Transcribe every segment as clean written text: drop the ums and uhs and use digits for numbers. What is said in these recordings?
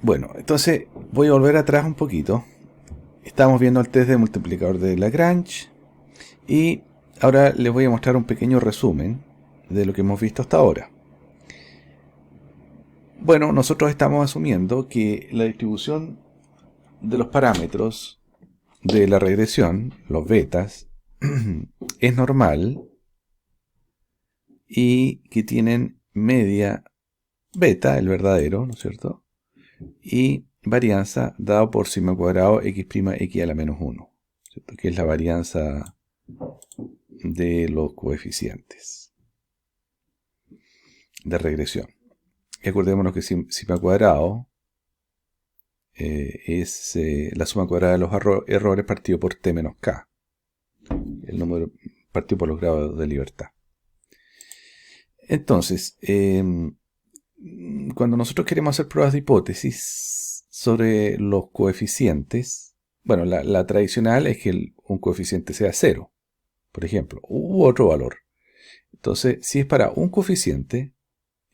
Bueno, entonces voy a volver atrás un poquito. Estamos viendo el test de multiplicador de Lagrange y ahora les voy a mostrar un pequeño resumen de lo que hemos visto hasta ahora. Bueno, nosotros estamos asumiendo que la distribución de los parámetros de la regresión, los betas, es normal y que tienen media beta, el verdadero, ¿no es cierto? Y varianza dado por sigma cuadrado x' x a la menos 1, ¿cierto? Que es la varianza de los coeficientes de regresión. Y acordémonos que sigma cuadrado es la suma cuadrada de los errores partido por t menos k, el número partido por los grados de libertad. Entonces, cuando nosotros queremos hacer pruebas de hipótesis sobre los coeficientes, bueno, la tradicional es que un coeficiente sea 0, por ejemplo, u otro valor. Entonces, si es para un coeficiente,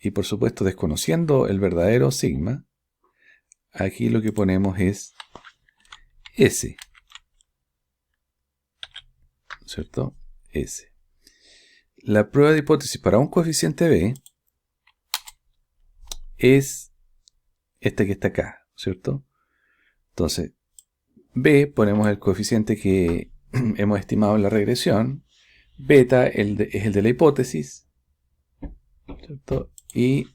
y por supuesto desconociendo el verdadero sigma, aquí lo que ponemos es S, ¿cierto? S. La prueba de hipótesis para un coeficiente B es este que está acá, ¿cierto? Entonces, B ponemos el coeficiente que hemos estimado en la regresión, beta es el de la hipótesis, ¿cierto? Y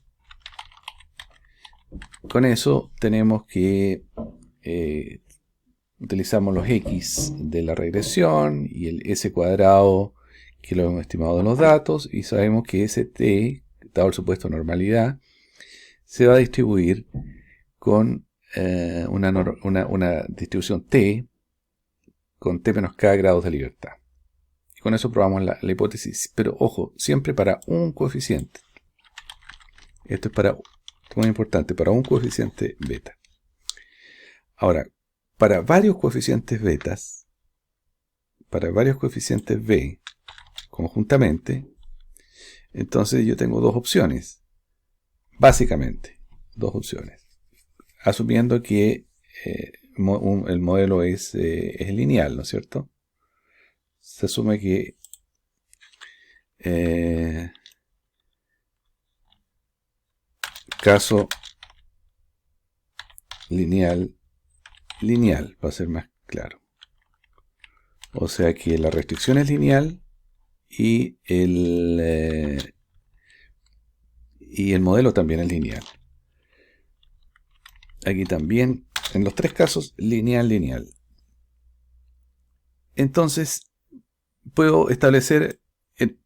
con eso tenemos que utilizamos los x de la regresión y el s cuadrado que lo hemos estimado en los datos, y sabemos que ese t, dado el supuesto de normalidad, se va a distribuir con una distribución t con t menos k grados de libertad. Y con eso probamos la hipótesis, pero ojo, siempre para un coeficiente. Esto es muy importante, para un coeficiente beta. Ahora, para varios coeficientes betas, para varios coeficientes b conjuntamente, entonces yo tengo dos opciones. Básicamente, dos opciones. Asumiendo que el modelo es lineal, ¿no es cierto? Se asume que caso lineal, para ser más claro. O sea que la restricción es lineal y el modelo también es lineal. Aquí también, en los tres casos, lineal, lineal. Entonces, puedo establecer el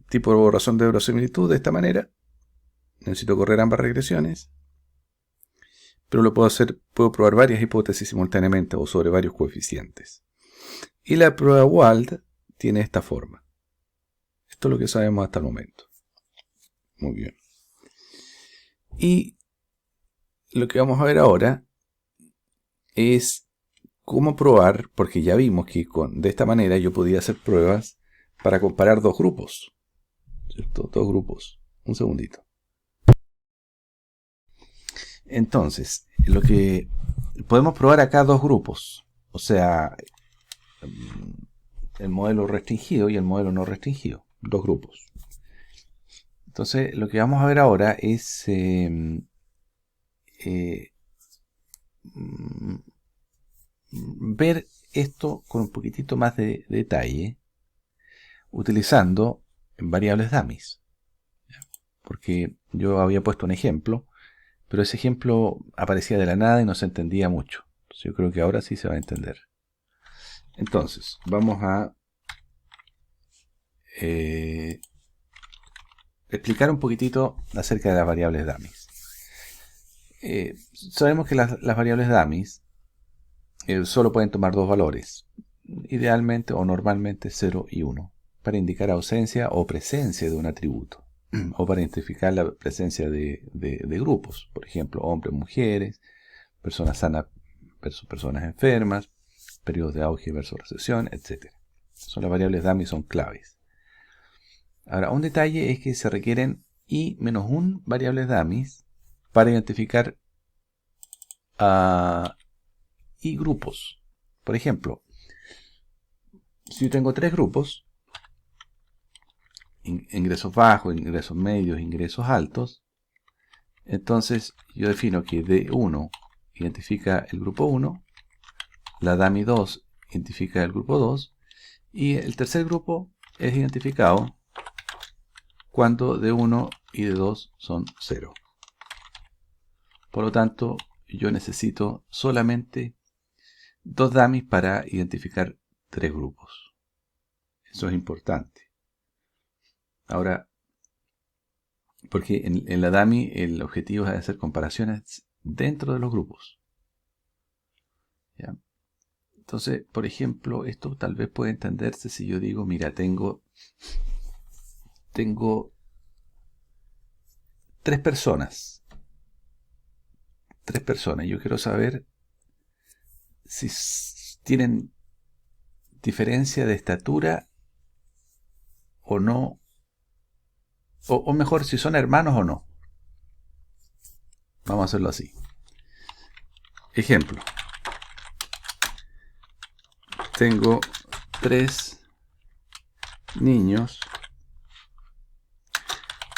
tipo de razón de verosimilitud de esta manera. Necesito correr ambas regresiones, pero lo puedo hacer, puedo probar varias hipótesis simultáneamente o sobre varios coeficientes. Y la prueba Wald tiene esta forma. Esto es lo que sabemos hasta el momento. Muy bien. Y lo que vamos a ver ahora es cómo probar, porque ya vimos que de esta manera yo podía hacer pruebas para comparar dos grupos, ¿cierto? Dos grupos. Un segundito. Entonces, lo que podemos probar acá dos grupos, o sea, el modelo restringido y el modelo no restringido, dos grupos. Entonces, lo que vamos a ver ahora es ver esto con un poquitito más de detalle, utilizando variables dummies. Porque yo había puesto un ejemplo, pero ese ejemplo aparecía de la nada y no se entendía mucho. Entonces yo creo que ahora sí se va a entender. Entonces, vamos a explicar un poquitito acerca de las variables dummies. Sabemos que las variables dummies solo pueden tomar dos valores, idealmente o normalmente 0 y 1, para indicar ausencia o presencia de un atributo, o para identificar la presencia de grupos, por ejemplo, hombres, mujeres, personas sanas versus personas enfermas, periodos de auge versus recesión, etc. Son las variables dummy, son claves. Ahora, un detalle es que se requieren y -1 variables dummies para identificar y grupos. Por ejemplo, si yo tengo 3 grupos, ingresos bajos, ingresos medios, ingresos altos, entonces yo defino que D1 identifica el grupo 1, la dummy 2 identifica el grupo 2, y el tercer grupo es identificado cuando D1 y D2 son 0. Por lo tanto, yo necesito solamente 2 dummies para identificar 3 grupos. Eso es importante. Ahora, porque en la dummy el objetivo es hacer comparaciones dentro de los grupos. ¿Ya? Entonces, por ejemplo, esto tal vez puede entenderse si yo digo, mira, tengo 3 personas. 3 personas. Yo quiero saber si tienen diferencia de estatura o no. O mejor, si son hermanos o no. Vamos a hacerlo así. Ejemplo. Tengo 3 niños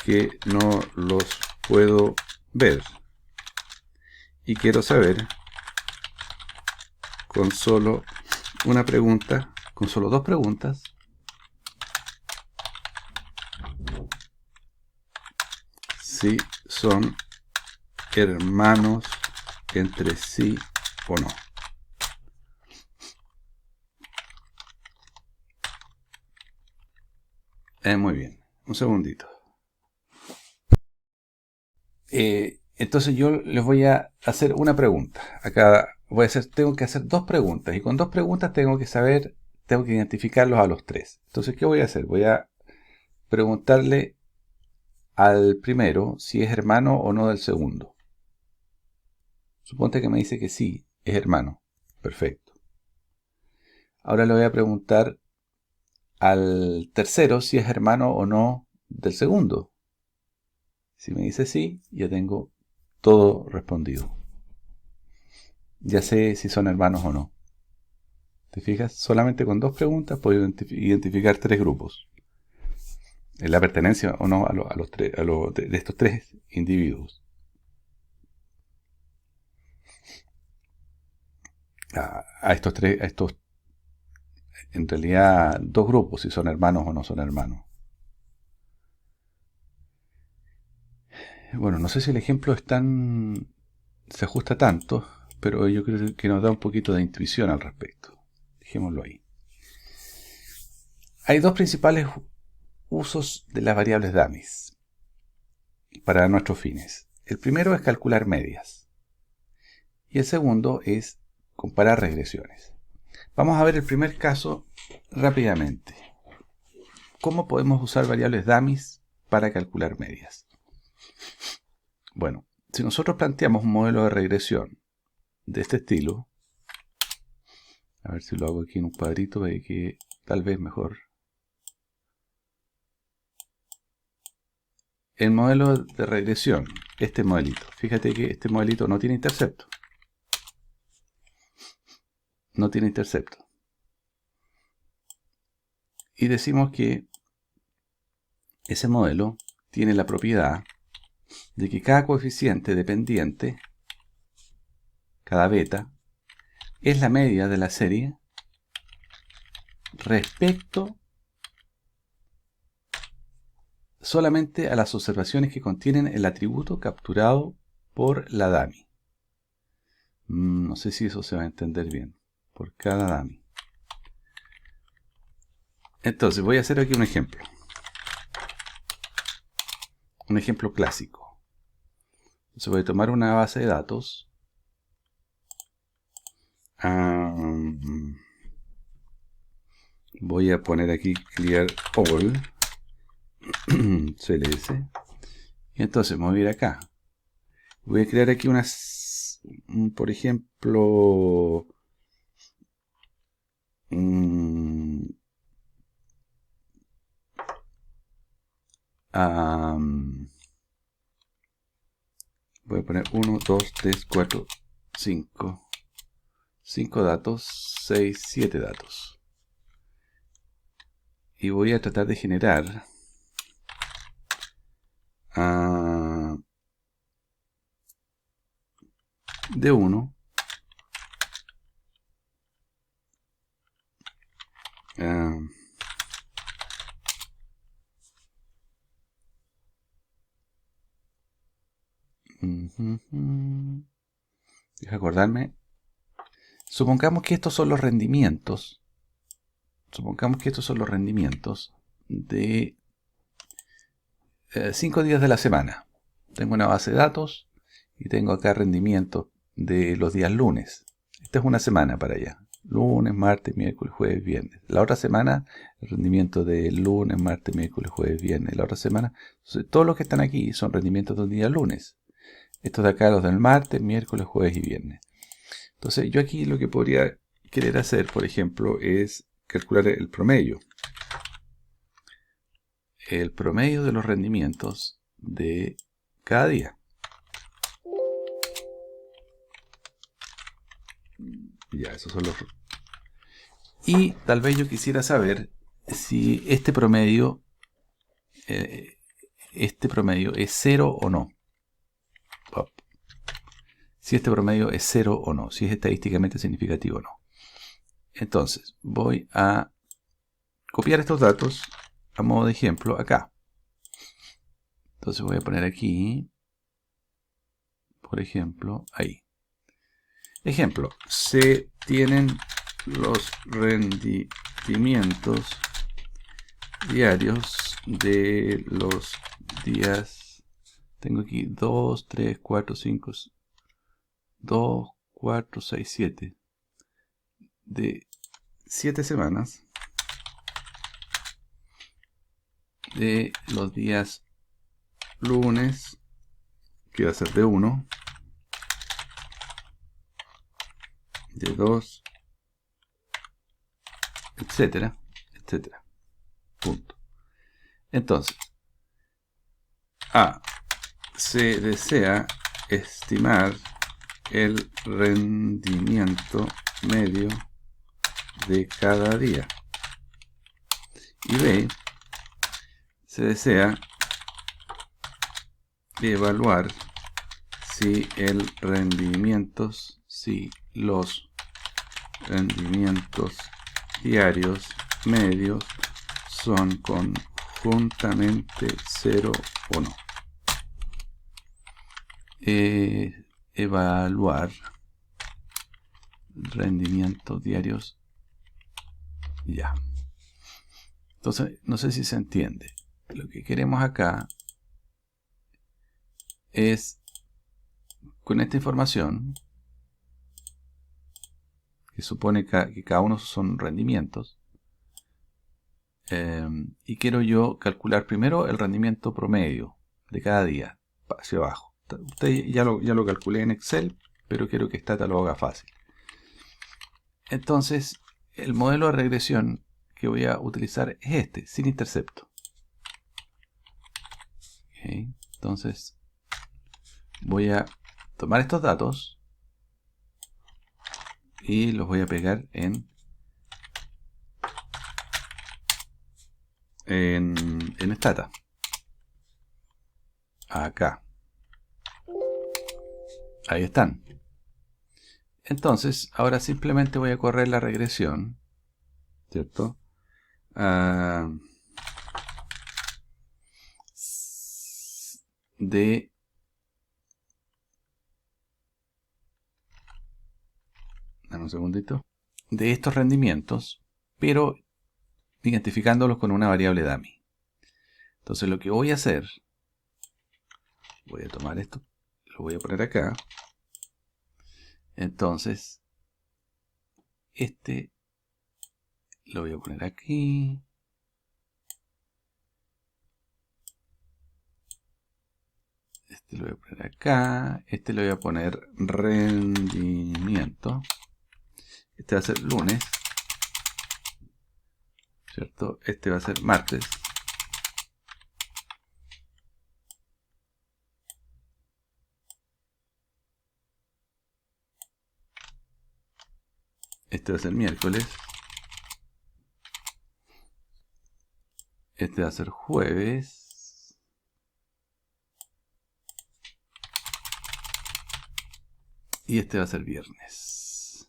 que no los puedo ver. Y quiero saber con solo una pregunta, con solo 2 preguntas, si son hermanos entre sí o no. Muy bien, un segundito. Entonces yo les voy a hacer una pregunta. Acá tengo que hacer 2 preguntas, y con 2 preguntas tengo que identificarlos a los 3. Entonces, ¿qué voy a hacer? Voy a preguntarle al primero si es hermano o no del segundo. Suponte que me dice que sí, es hermano. Perfecto. Ahora le voy a preguntar al tercero si es hermano o no del segundo. Si me dice sí, ya tengo todo respondido. Ya sé si son hermanos o no. ¿Te fijas? Solamente con 2 preguntas puedo identificar 3 grupos. La pertenencia o no a los tres, de estos 3 individuos. A estos en realidad 2 grupos, si son hermanos o no son hermanos. Bueno, no sé si el ejemplo se ajusta tanto, pero yo creo que nos da un poquito de intuición al respecto. Dejémoslo ahí. Hay 2 principales usos de las variables dummies para nuestros fines. El primero es calcular medias y el segundo es comparar regresiones. Vamos a ver el primer caso rápidamente. ¿Cómo podemos usar variables dummies para calcular medias? Bueno, si nosotros planteamos un modelo de regresión de este estilo, a ver si lo hago aquí en un cuadrito, para que tal vez mejor. El modelo de regresión, este modelito, fíjate que este modelito no tiene intercepto. No tiene intercepto. Y decimos que ese modelo tiene la propiedad de que cada coeficiente dependiente, cada beta, es la media de la serie respecto solamente a las observaciones que contienen el atributo capturado por la dummy. No sé si eso se va a entender bien. Por cada dummy. Entonces voy a hacer aquí un ejemplo. Un ejemplo clásico. Entonces voy a tomar una base de datos. Voy a poner aquí clear all cls. Y entonces me voy a ir acá. Voy a crear aquí por ejemplo, Voy a poner 1, 2, 3, 4, 5. 5 datos, 6, 7 datos. Y voy a tratar de generar de 1 deja acordarme. Supongamos que estos son los rendimientos. Supongamos que estos son los rendimientos de 5 días de la semana. Tengo una base de datos y tengo acá rendimientos de los días lunes. Esta es una semana para allá. Lunes, martes, miércoles, jueves, viernes. La otra semana, el rendimiento de lunes, martes, miércoles, jueves, viernes. La otra semana, entonces, todos los que están aquí son rendimientos de un día lunes. Estos de acá, los del martes, miércoles, jueves y viernes. Entonces, yo aquí lo que podría querer hacer, por ejemplo, es calcular el promedio. El promedio de los rendimientos de cada día. Ya, esos son los... Y tal vez yo quisiera saber si este promedio es 0 o no. Si este promedio es 0 o no, si es estadísticamente significativo o no. Entonces, voy a copiar estos datos a modo de ejemplo acá. Entonces voy a poner aquí, por ejemplo, ahí. Ejemplo, se tienen los rendimientos diarios de los días. Tengo aquí 2, 3, 4, 5, 2, 4, 6, 7. De 7 semanas. De los días lunes, que va a ser de 1. De 2. Etcétera, etcétera. Punto. Entonces, se desea estimar el rendimiento medio de cada día. Y B, se desea evaluar si los rendimientos diarios medios son conjuntamente 0 o no. Evaluar rendimientos diarios. Ya. Entonces, no sé si se entiende. Lo que queremos acá es, con esta información, que supone que cada uno son rendimientos, y quiero yo calcular primero el rendimiento promedio de cada día, hacia abajo. Usted ya lo calculé en Excel, pero quiero que Stata lo haga fácil. Entonces, el modelo de regresión que voy a utilizar es este, sin intercepto. Okay. Entonces, voy a tomar estos datos y los voy a pegar en Stata. Acá. Ahí están. Entonces, ahora simplemente voy a correr la regresión, ¿cierto? Dame un segundito. De estos rendimientos, pero identificándolos con una variable dummy. Entonces lo que voy a hacer, voy a tomar esto, lo voy a poner acá. Entonces, este lo voy a poner aquí. Este lo voy a poner acá. Este le voy a poner rendimiento. Este va a ser lunes, ¿cierto? Este va a ser martes. Este va a ser miércoles. Este va a ser jueves. Y este va a ser viernes.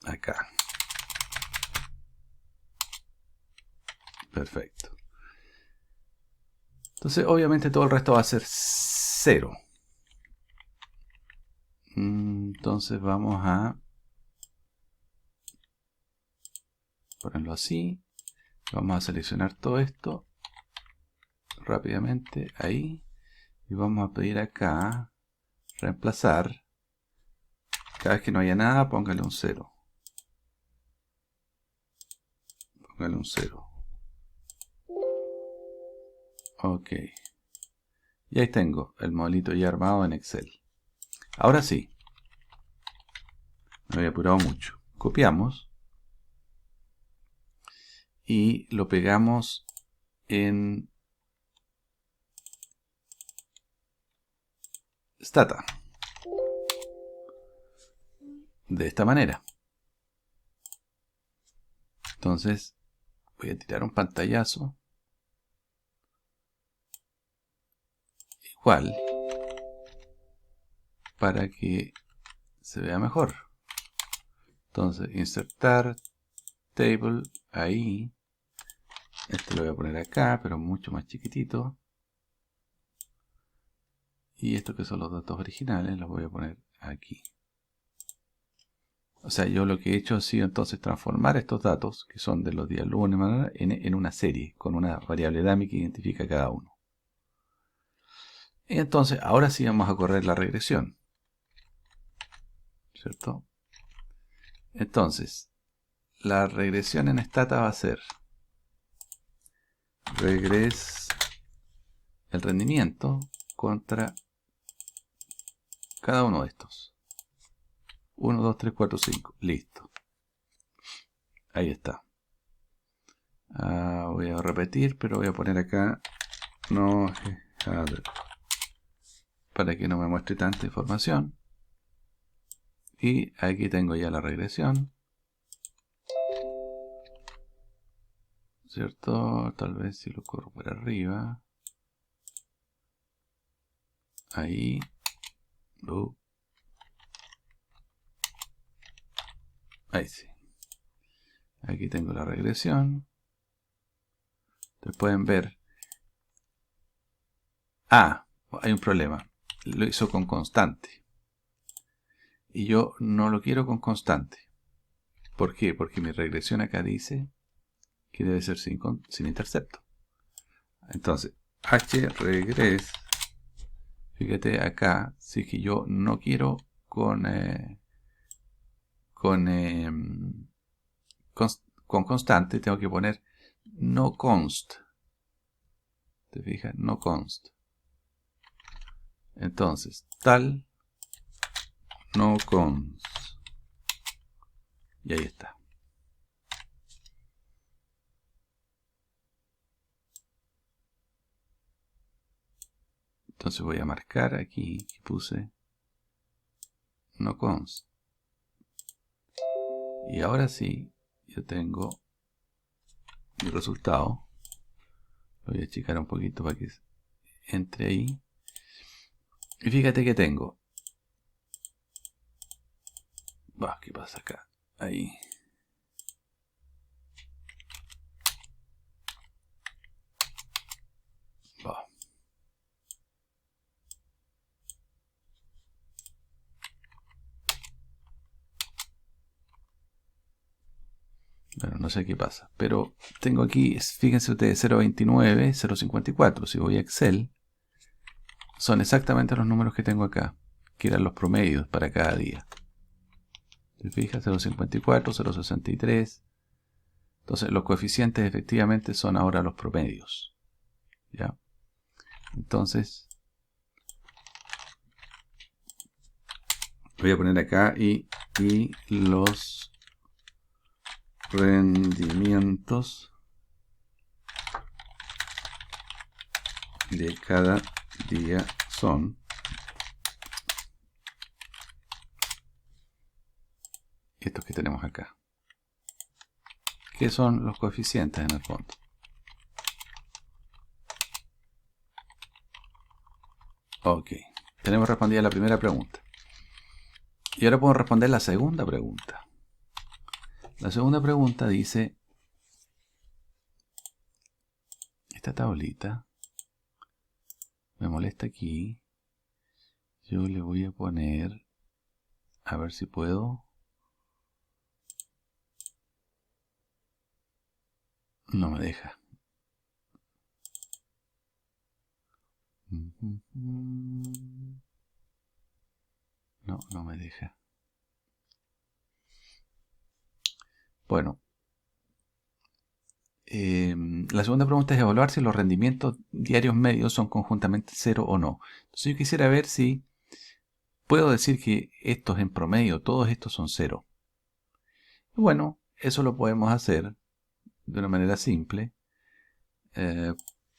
Acá. Perfecto. Entonces, obviamente todo el resto va a ser 0. Entonces vamos a ponerlo así. Vamos a seleccionar todo esto rápidamente ahí. Y vamos a pedir acá reemplazar. Cada vez que no haya nada, póngale un 0. Póngale un 0. Ok. Y ahí tengo el modelito ya armado en Excel. Ahora sí. Me había apurado mucho. Copiamos. Y lo pegamos en Stata. De esta manera. Entonces voy a tirar un pantallazo. Igual. Para que se vea mejor. Entonces insertar table ahí. Este lo voy a poner acá, pero mucho más chiquitito. Y estos que son los datos originales los voy a poner aquí. O sea, yo lo que he hecho ha sido entonces transformar estos datos, que son de los días lunes, en una serie, con una variable dummy que identifica cada uno. Y entonces, ahora sí vamos a correr la regresión. ¿Cierto? Entonces, la regresión en Stata va a ser regres el rendimiento contra cada uno de estos. 1, 2, 3, 4, 5. Listo. Ahí está. Voy a repetir, pero voy a poner acá no para que no me muestre tanta información. Y aquí tengo ya la regresión. ¿Cierto? Tal vez si lo corro por arriba. Ahí. Ahí sí. Aquí tengo la regresión. Ustedes pueden ver. Hay un problema. Lo hizo con constante. Y yo no lo quiero con constante. ¿Por qué? Porque mi regresión acá dice que debe ser sin intercepto. Entonces, hregres. Fíjate acá, si es que yo no quiero con constante, tengo que poner no const. ¿Te fijas? No const. Entonces, tal no const. Y ahí está. Entonces voy a marcar aquí que puse no const. Y ahora sí, yo tengo mi resultado. Lo voy a achicar un poquito para que entre ahí. Y fíjate que tengo. ¿Qué pasa acá? Ahí. Bueno, no sé qué pasa. Pero tengo aquí, fíjense ustedes, 0.29, 0.54. Si voy a Excel, son exactamente los números que tengo acá, que eran los promedios para cada día. ¿Te fijas? 0.54, 0.63. Entonces los coeficientes efectivamente son ahora los promedios. ¿Ya? Entonces, voy a poner acá y los rendimientos de cada día son. estos que tenemos acá, que son los coeficientes en el fondo. Ok, tenemos respondida la primera pregunta. Y ahora podemos responder la segunda pregunta. La segunda pregunta dice, esta tablita me molesta aquí. Yo le voy a poner, a ver si puedo. No me deja. No, no me deja. Bueno. La segunda pregunta es evaluar si los rendimientos diarios medios son conjuntamente 0 o no. Entonces yo quisiera ver si puedo decir que estos en promedio, todos estos son 0. Bueno, eso lo podemos hacer de una manera simple,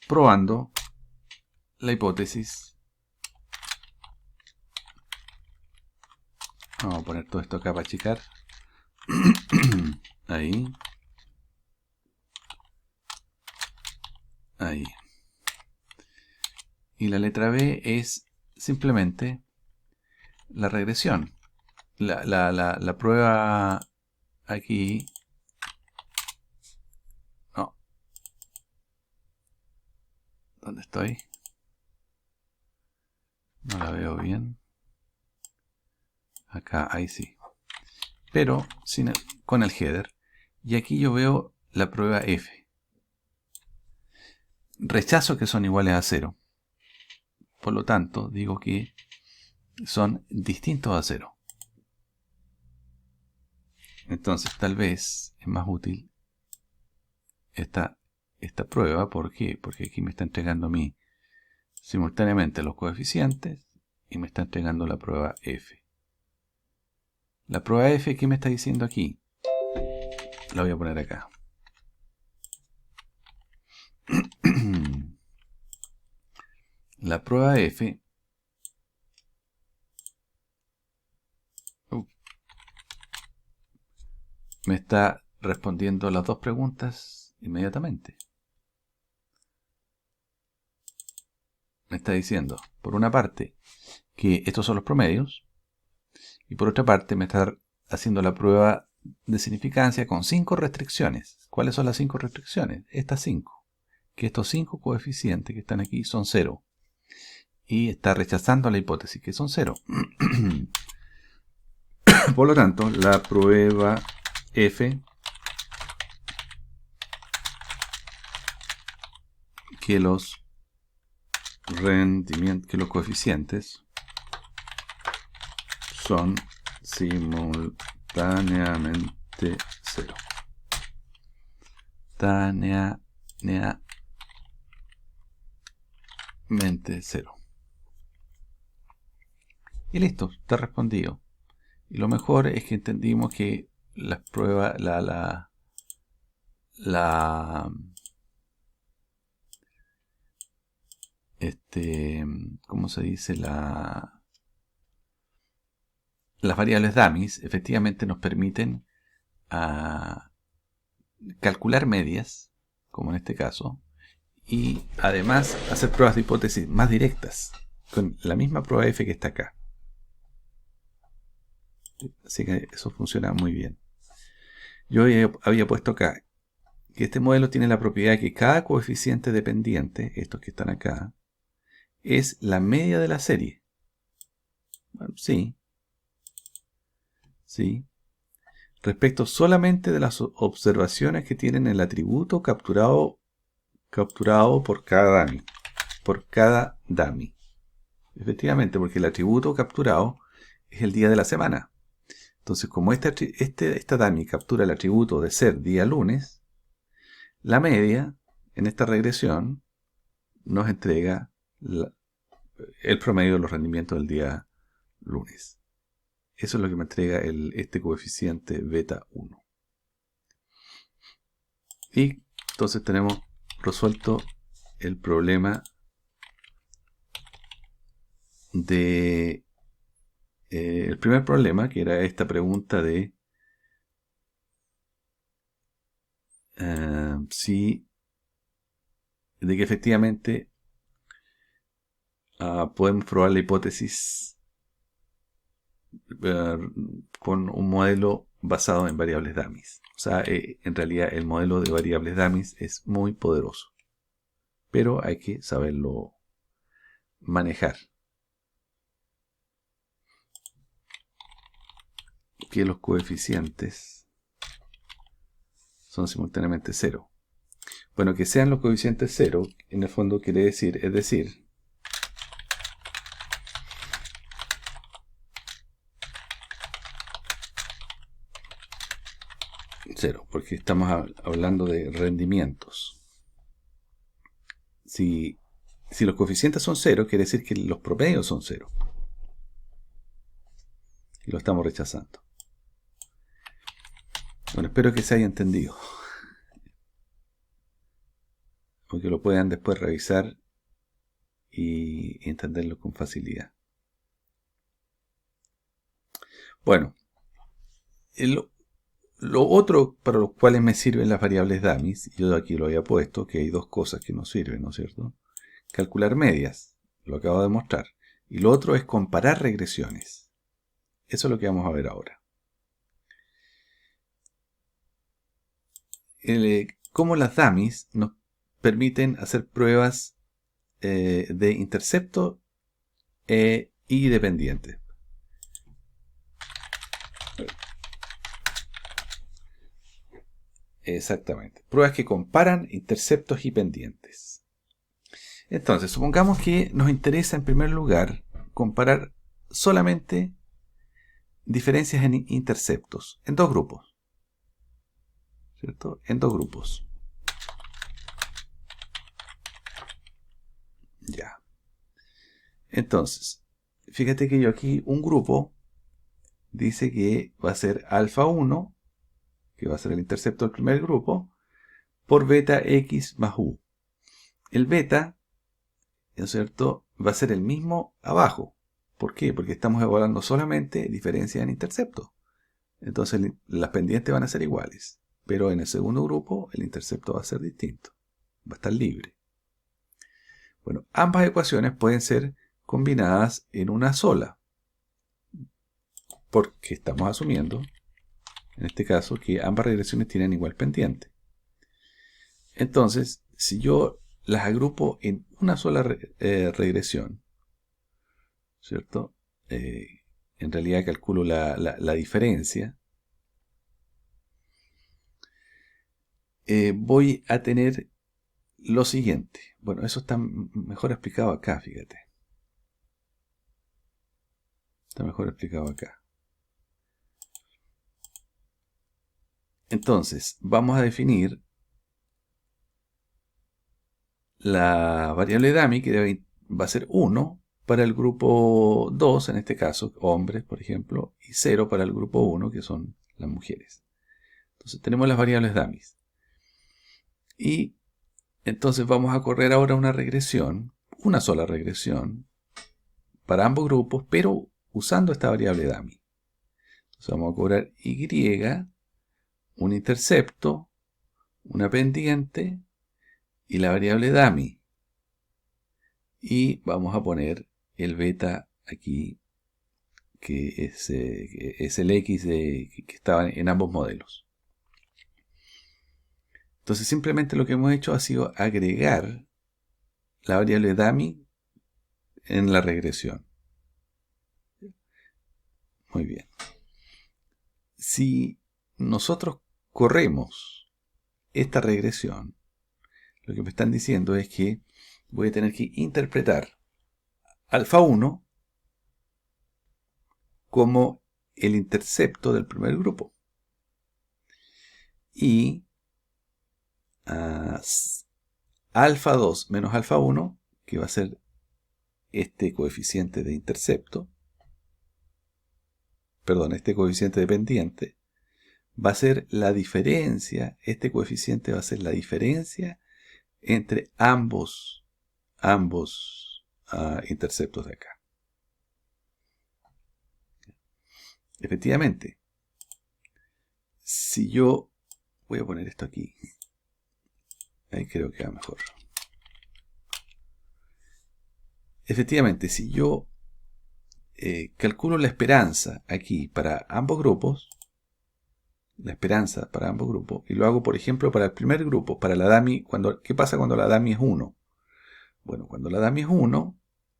probando la hipótesis. Vamos a poner todo esto acá para achicar. Ahí. Ahí. Y la letra B es simplemente la regresión. La prueba aquí. No. ¿Dónde estoy? No la veo bien. Acá, ahí sí. Pero con el header. Y aquí yo veo la prueba F. Rechazo que son iguales a 0. Por lo tanto, digo que son distintos a 0. Entonces, tal vez es más útil esta prueba. ¿Por qué? Porque aquí me está entregando a mí simultáneamente los coeficientes y me está entregando la prueba F. La prueba F, ¿qué me está diciendo aquí? La voy a poner acá. La prueba F me está respondiendo las dos preguntas inmediatamente. Me está diciendo, por una parte, que estos son los promedios, y por otra parte me está haciendo la prueba de significancia con 5 restricciones. ¿Cuáles son las 5 restricciones? Estas 5. Que estos 5 coeficientes que están aquí son 0. Y está rechazando la hipótesis que son 0. Por lo tanto, la prueba F, que los coeficientes son simultáneamente 0. Simultáneamente 0. Y listo, está respondido. Y lo mejor es que entendimos que las pruebas, ¿cómo se dice? Las variables dummies efectivamente nos permiten calcular medias, como en este caso, y además hacer pruebas de hipótesis más directas, con la misma prueba F que está acá. Así que eso funciona muy bien. Yo había puesto acá que este modelo tiene la propiedad de que cada coeficiente dependiente, estos que están acá, es la media de la serie. Bueno, sí. Sí. Respecto solamente de las observaciones que tienen el atributo capturado por cada dummy. Por cada dummy. Efectivamente, porque el atributo capturado es el día de la semana. Entonces, como esta dummy captura el atributo de ser día lunes, la media en esta regresión nos entrega el promedio de los rendimientos del día lunes. Eso es lo que me entrega este coeficiente beta 1. Y entonces tenemos resuelto el problema de el primer problema, que era esta pregunta de sí, de que efectivamente podemos probar la hipótesis con un modelo basado en variables dummies. O sea, en realidad el modelo de variables dummies es muy poderoso, pero hay que saberlo manejar. Que los coeficientes son simultáneamente cero. Bueno, que sean los coeficientes cero, en el fondo quiere decir, es decir, cero, porque estamos hablando de rendimientos. Si los coeficientes son cero, quiere decir que los promedios son cero. Y lo estamos rechazando. Bueno, espero que se haya entendido. O que lo puedan después revisar y entenderlo con facilidad. Bueno, lo otro para los cuales me sirven las variables dummies, yo aquí lo había puesto, que hay dos cosas que nos sirven, ¿no es cierto? Calcular medias, lo acabo de mostrar. Y lo otro es comparar regresiones. Eso es lo que vamos a ver ahora. Cómo las dummies nos permiten hacer pruebas de intercepto y dependientes. Exactamente. Pruebas que comparan interceptos y pendientes. Entonces, supongamos que nos interesa en primer lugar comparar solamente diferencias en interceptos en dos grupos. ¿Cierto? En dos grupos. Ya. Entonces, fíjate que yo aquí un grupo dice que va a ser alfa 1, que va a ser el intercepto del primer grupo, por beta x más u. El beta, ¿no es cierto?, va a ser el mismo abajo. ¿Por qué? Porque estamos evaluando solamente diferencias en intercepto. Entonces las pendientes van a ser iguales. Pero en el segundo grupo el intercepto va a ser distinto. Va a estar libre. Bueno, ambas ecuaciones pueden ser combinadas en una sola. Porque estamos asumiendo, en este caso, que ambas regresiones tienen igual pendiente. Entonces, si yo las agrupo en una sola regresión, ¿cierto? En realidad calculo la diferencia. Voy a tener lo siguiente. Bueno, eso está mejor explicado acá, fíjate. Está mejor explicado acá. Entonces, vamos a definir la variable dummy que va a ser 1 para el grupo 2, en este caso, hombres, por ejemplo, y 0 para el grupo 1, que son las mujeres. Entonces, tenemos las variables dummies. Y entonces vamos a correr ahora una regresión, una sola regresión, para ambos grupos, pero usando esta variable dummy. Entonces vamos a cobrar y, un intercepto, una pendiente y la variable dummy. Y vamos a poner el beta aquí, que es el x que estaba en ambos modelos. Entonces simplemente lo que hemos hecho ha sido agregar la variable dummy en la regresión. Muy bien. Si nosotros corremos esta regresión, lo que me están diciendo es que voy a tener que interpretar alfa 1 como el intercepto del primer grupo. Y alfa 2 menos alfa 1, que va a ser este coeficiente de intercepto, perdón, este coeficiente de pendiente, va a ser la diferencia, este coeficiente va a ser la diferencia entre ambos interceptos de acá. Efectivamente, si yo voy a poner esto aquí, Ahí creo que va mejor. Efectivamente, si yo calculo la esperanza aquí para ambos grupos, la esperanza para ambos grupos, y lo hago, por ejemplo, para el primer grupo, para la dummy, ¿qué pasa cuando la dummy es 1? Bueno, cuando la dummy es 1,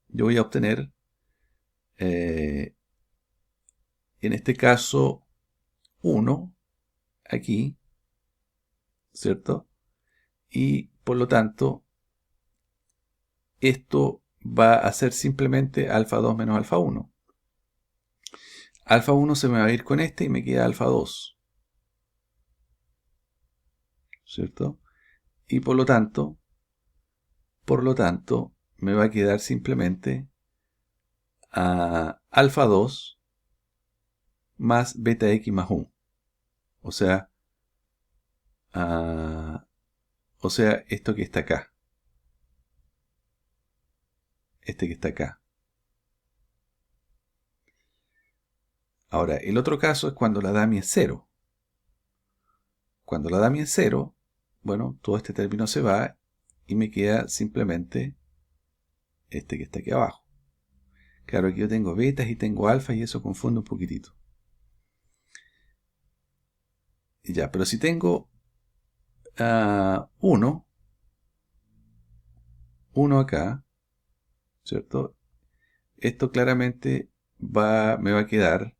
yo voy a obtener, en este caso, 1 aquí, ¿cierto? Y por lo tanto, esto va a ser simplemente alfa 2 menos alfa 1. Alfa 1 se me va a ir con este y me queda alfa 2. ¿Cierto? Y por lo tanto, me va a quedar simplemente alfa 2 más beta x más 1. O sea, esto que está acá. Este que está acá. Ahora, el otro caso es cuando la dummy es 0. Cuando la dummy es 0, bueno, todo este término se va y me queda simplemente este que está aquí abajo. Claro, aquí yo tengo betas y tengo alfas y eso confunde un poquitito. Ya, pero si tengo 1 acá, ¿cierto? Esto claramente me va a quedar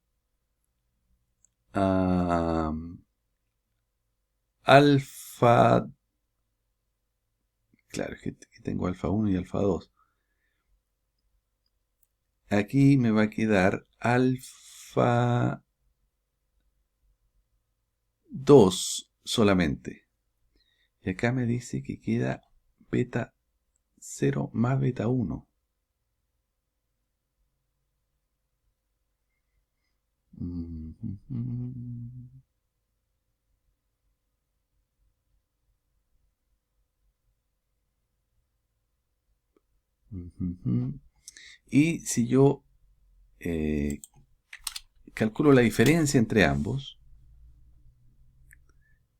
alfa. Claro, es que tengo alfa 1 y alfa 2. Aquí me va a quedar alfa 2 solamente. Y acá me dice que queda beta 0 más beta 1. Y si yo calculo la diferencia entre ambos,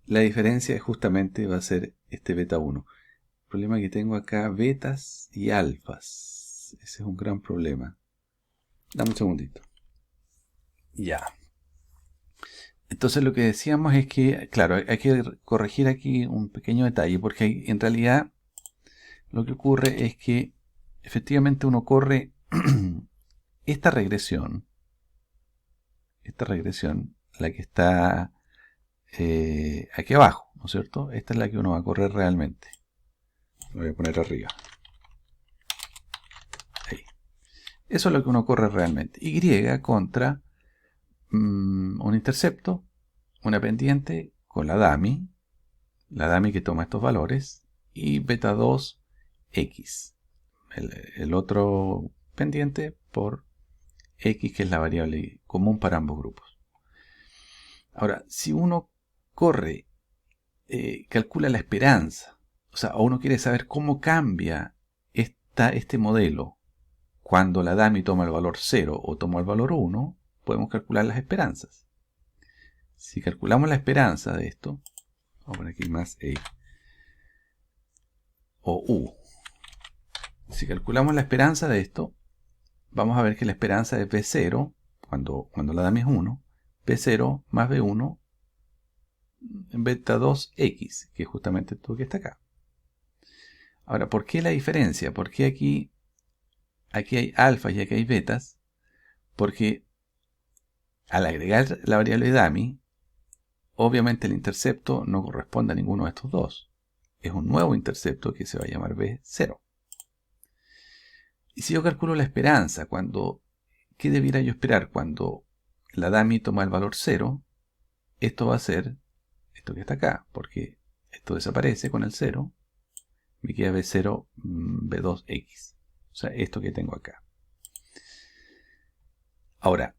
la diferencia justamente va a ser este beta 1. El problema que tengo acá, betas y alfas. Ese es un gran problema. Dame un segundito. Ya. Entonces lo que decíamos es que, claro, hay que corregir aquí un pequeño detalle, porque en realidad lo que ocurre es que efectivamente uno corre esta regresión, la que está aquí abajo, ¿no es cierto? Esta es la que uno va a correr realmente. Lo voy a poner arriba. Ahí. Eso es lo que uno corre realmente. Y contra un intercepto, una pendiente con la dummy que toma estos valores, y beta 2 x. El otro pendiente por x, que es la variable común para ambos grupos. Ahora, si uno corre, calcula la esperanza, o uno quiere saber cómo cambia este modelo cuando la dummy toma el valor 0 o toma el valor 1, podemos calcular las esperanzas. Si calculamos la esperanza de esto, vamos a poner aquí más E o U. Si calculamos la esperanza de esto, vamos a ver que la esperanza es B0, cuando la dummy es 1, B0 más B1 en beta 2x, que es justamente esto que está acá. Ahora, ¿por qué la diferencia? ¿Por qué aquí hay alfas y aquí hay betas? Porque al agregar la variable dummy, obviamente el intercepto no corresponde a ninguno de estos dos. Es un nuevo intercepto que se va a llamar B0. Y si yo calculo la esperanza, ¿qué debiera yo esperar? Cuando la dummy toma el valor 0, esto va a ser esto que está acá, porque esto desaparece con el 0, me queda B0, B2X. O sea, esto que tengo acá. Ahora,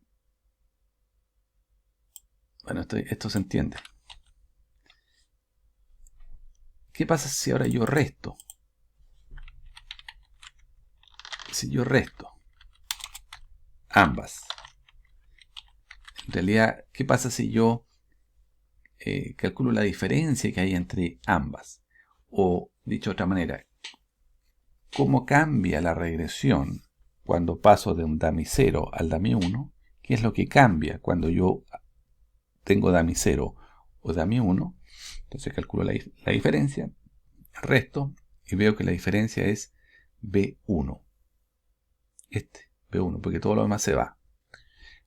bueno, esto se entiende. ¿Qué pasa si ahora yo resto? Si yo resto ambas, en realidad, ¿qué pasa si yo calculo la diferencia que hay entre ambas? O, dicho de otra manera, ¿cómo cambia la regresión cuando paso de un dummy 0 al dummy 1? ¿Qué es lo que cambia cuando yo tengo dummy 0 o dummy 1? Entonces calculo la diferencia, resto, y veo que la diferencia es B1. B1, porque todo lo demás se va.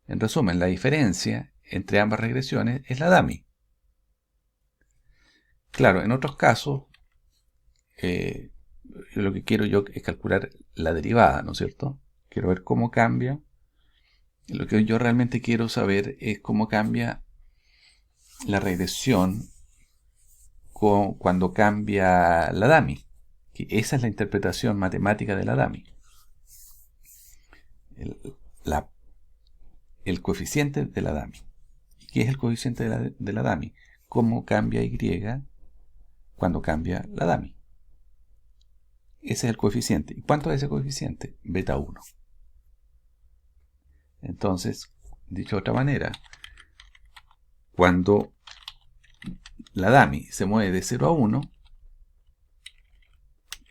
En resumen, la diferencia entre ambas regresiones es la dummy. Claro, en otros casos, lo que quiero yo es calcular la derivada, ¿no es cierto? Quiero ver cómo cambia. Lo que yo realmente quiero saber es cómo cambia la regresión cuando cambia la dummy. Que esa es la interpretación matemática de la dummy. El coeficiente de la dummy. ¿Qué es el coeficiente de la dummy? ¿Cómo cambia Y cuando cambia la dummy? Ese es el coeficiente. ¿Y cuánto es ese coeficiente? Beta 1. Entonces, dicho de otra manera, cuando la dummy se mueve de 0 a 1,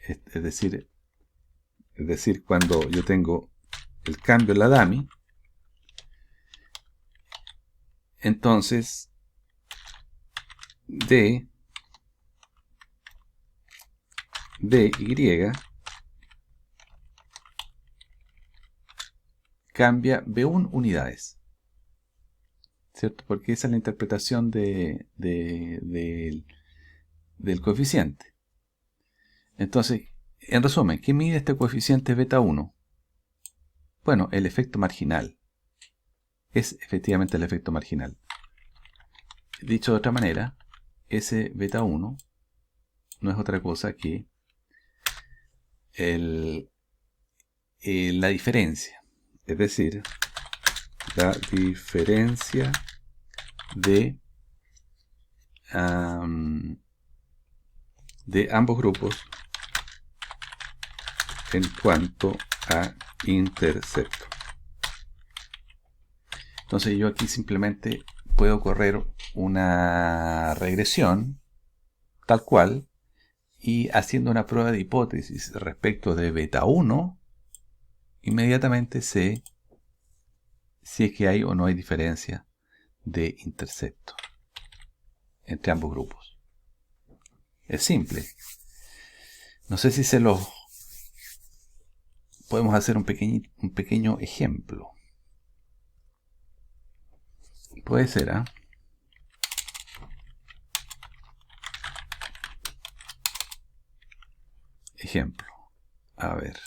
es decir, cuando yo tengo el cambio en la dummy, entonces dy cambia B1 unidades, ¿cierto? Porque esa es la interpretación del coeficiente. Entonces, en resumen, ¿qué mide este coeficiente beta 1? Bueno, el efecto marginal. Es efectivamente el efecto marginal. Dicho de otra manera, ese beta 1 no es otra cosa que la diferencia. Es decir, la diferencia de ambos grupos en cuanto a intercepto. Entonces yo aquí simplemente puedo correr una regresión tal cual y haciendo una prueba de hipótesis respecto de beta 1, inmediatamente sé si es que hay o no hay diferencia de intercepto entre ambos grupos. Es simple. No sé si se lo podemos hacer un pequeño ejemplo. Puede ser, ¿ah? Ejemplo. A ver.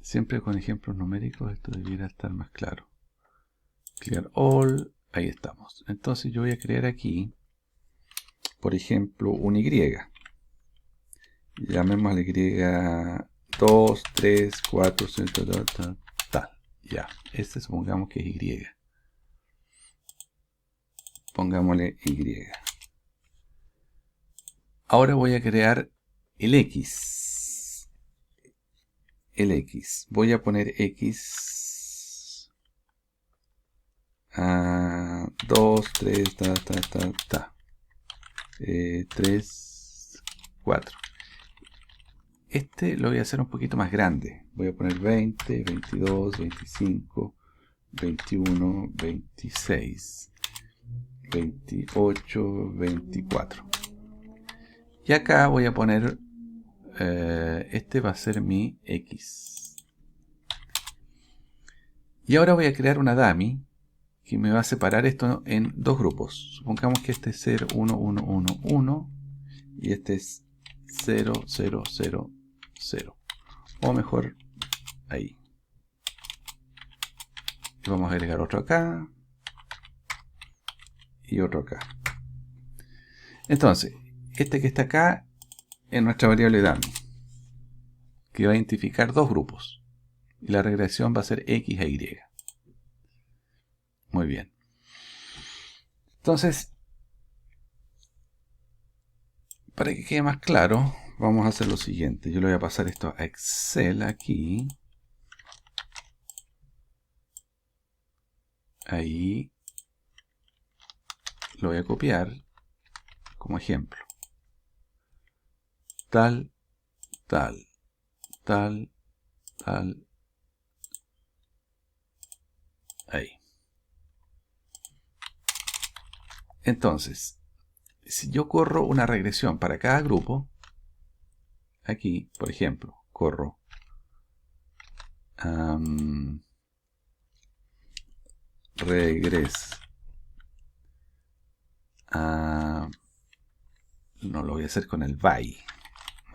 Siempre con ejemplos numéricos esto debiera estar más claro. Clear all. Ahí estamos. Entonces yo voy a crear aquí, por ejemplo, un Y. Llamémosle Y 2, 3, 4, tal. Ya. Este supongamos que es Y. Pongámosle Y. Ahora voy a crear el X. El X. Voy a poner X a 2, 3, 3, 4. Este lo voy a hacer un poquito más grande. Voy a poner 20, 22, 25, 21, 26, 28, 24. Y acá voy a poner, este va a ser mi X. Y ahora voy a crear una dummy que me va a separar esto en dos grupos. Supongamos que este es 0, 1, 1, 1, 1 y este es 0, 0, 0, 0. O mejor, ahí. Y vamos a agregar otro acá y otro acá. Entonces, este que está acá es nuestra variable dummy, que va a identificar dos grupos. Y la regresión va a ser X e Y. Muy bien. Entonces, para que quede más claro, vamos a hacer lo siguiente. Yo le voy a pasar esto a Excel aquí. Ahí. Lo voy a copiar. como ejemplo. Tal, tal, tal, tal. Ahí. Entonces, si yo corro una regresión para cada grupo, aquí, por ejemplo, corro regres. No lo voy a hacer con el by,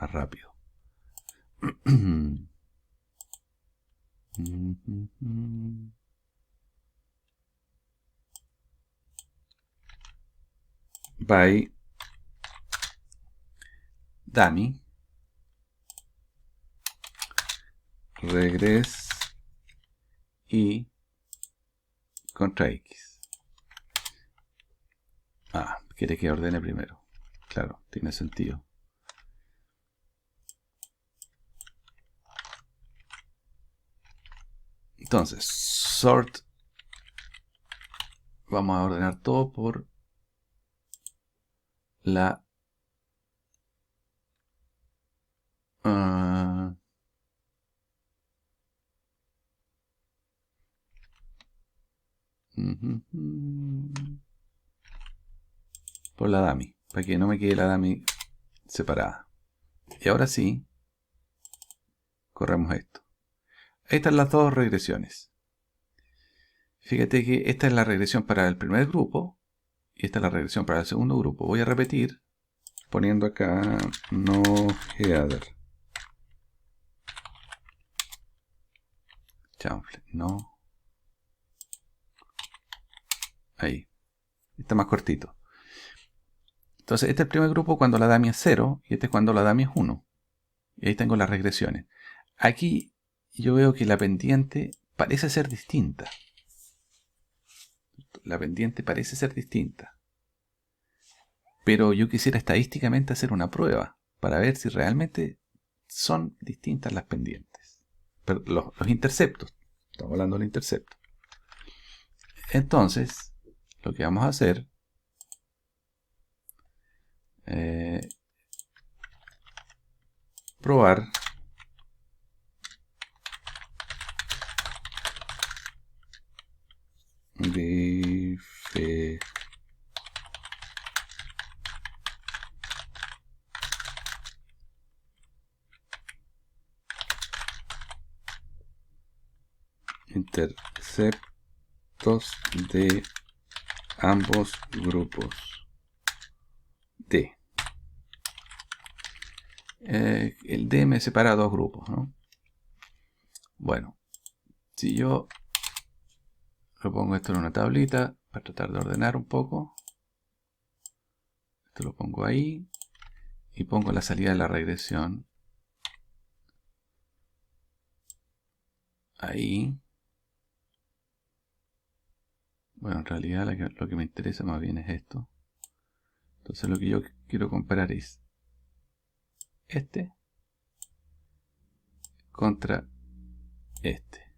más rápido. By dummy regres y contra X. Quiere que ordene primero. Claro, tiene sentido. Entonces, sort. Vamos a ordenar todo por la por la dummy, para que no me quede la dummy separada. Y ahora sí, corremos esto. Ahí están las dos regresiones. Fíjate que esta es la regresión para el primer grupo y esta es la regresión para el segundo grupo. Voy a repetir poniendo acá no header. Chanfle, no. Ahí. Está más cortito. Entonces, este es el primer grupo cuando la dummy es 0 y este es cuando la dummy es 1. Y ahí tengo las regresiones. Aquí yo veo que la pendiente parece ser distinta. La pendiente parece ser distinta. Pero yo quisiera estadísticamente hacer una prueba para ver si realmente son distintas las pendientes. Pero los interceptos. Estamos hablando del intercepto. Entonces, lo que vamos a hacer probar interceptos de ambos grupos D. El D me separa dos grupos, ¿no? Bueno, si yo lo pongo esto en una tablita para tratar de ordenar un poco, esto lo pongo ahí y pongo la salida de la regresión ahí. Bueno, en realidad lo que me interesa más bien es esto. Entonces lo que yo quiero comparar es este contra este.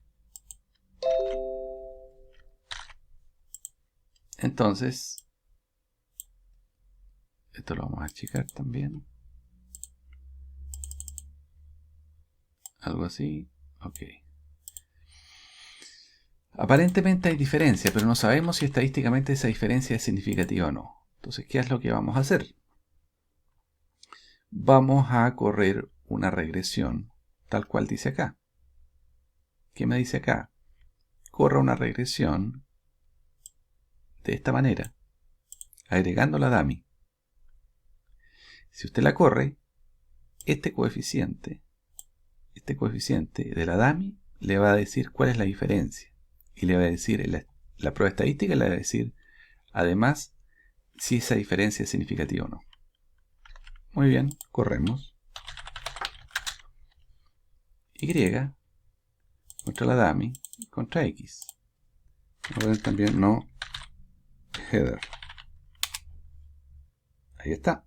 Entonces, esto lo vamos a achicar también. Algo así. Ok. Aparentemente hay diferencia, pero no sabemos si estadísticamente esa diferencia es significativa o no. Entonces, ¿qué es lo que vamos a hacer? Vamos a correr una regresión, tal cual dice acá. ¿Qué me dice acá? Corra una regresión de esta manera, agregando la dummy. Si usted la corre, este coeficiente de la dummy le va a decir cuál es la diferencia. Y le va a decir, la prueba estadística le va a decir, además, si esa diferencia es significativa o no. Muy bien, corremos. Y contra la dummy contra X. Ahora también no header. Ahí está.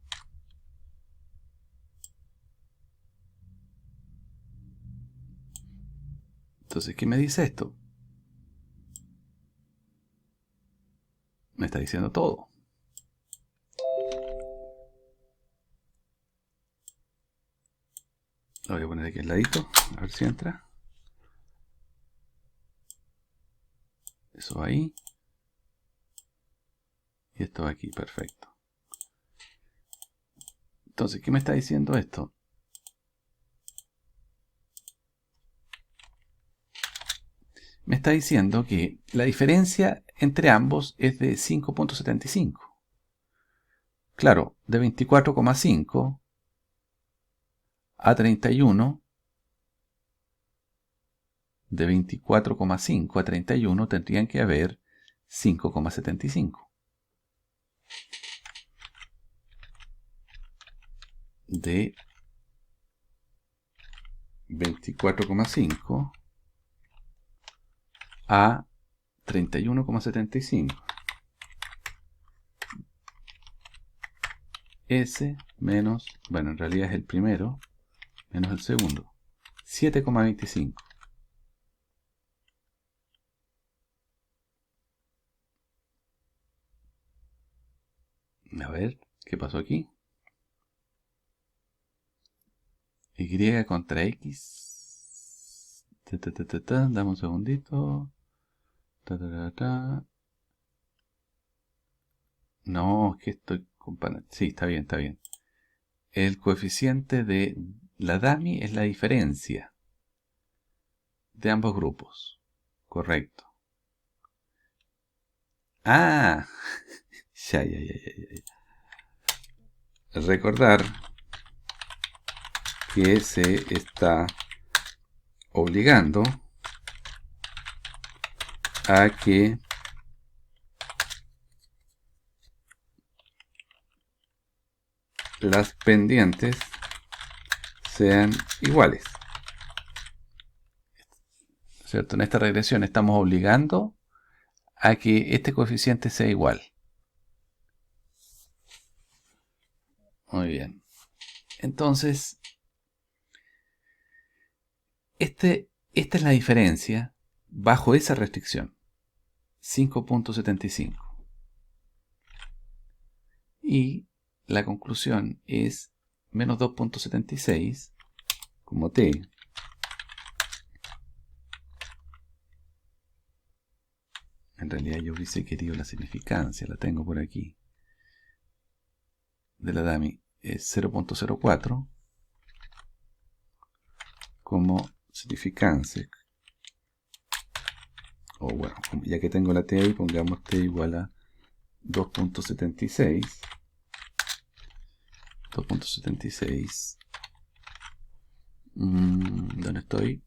Entonces, ¿qué me dice esto? Me está diciendo todo. Lo voy a poner aquí al ladito, a ver si entra. Eso va ahí. Y esto va aquí, perfecto. Entonces, ¿qué me está diciendo esto? Me está diciendo que la diferencia entre ambos es de 5.75. Claro, de 24,5 a 31, de 24,5 a 31 tendrían que haber 5,75. De 24,5 a 31,75. S menos, bueno, en realidad es el primero, menos el segundo. 7,25. A ver, ¿qué pasó aquí? Y contra X. Dame un segundito. No, es que estoy comparando. Sí, está bien, está bien. El coeficiente de la dummy es la diferencia de ambos grupos. Correcto. Ah, ya. Recordar que se está obligando a que las pendientes sean iguales. ¿Cierto? En esta regresión estamos obligando a que este coeficiente sea igual. Muy bien. Entonces, esta es la diferencia bajo esa restricción. 5.75. Y la conclusión es menos 2.76 como t en realidad yo hubiese querido la significancia, la tengo por aquí, de la dummy es 0.04 como significancia, o bueno, ya que tengo la t ahí, pongamos t igual a 2.76. 2.76. ¿Dónde estoy?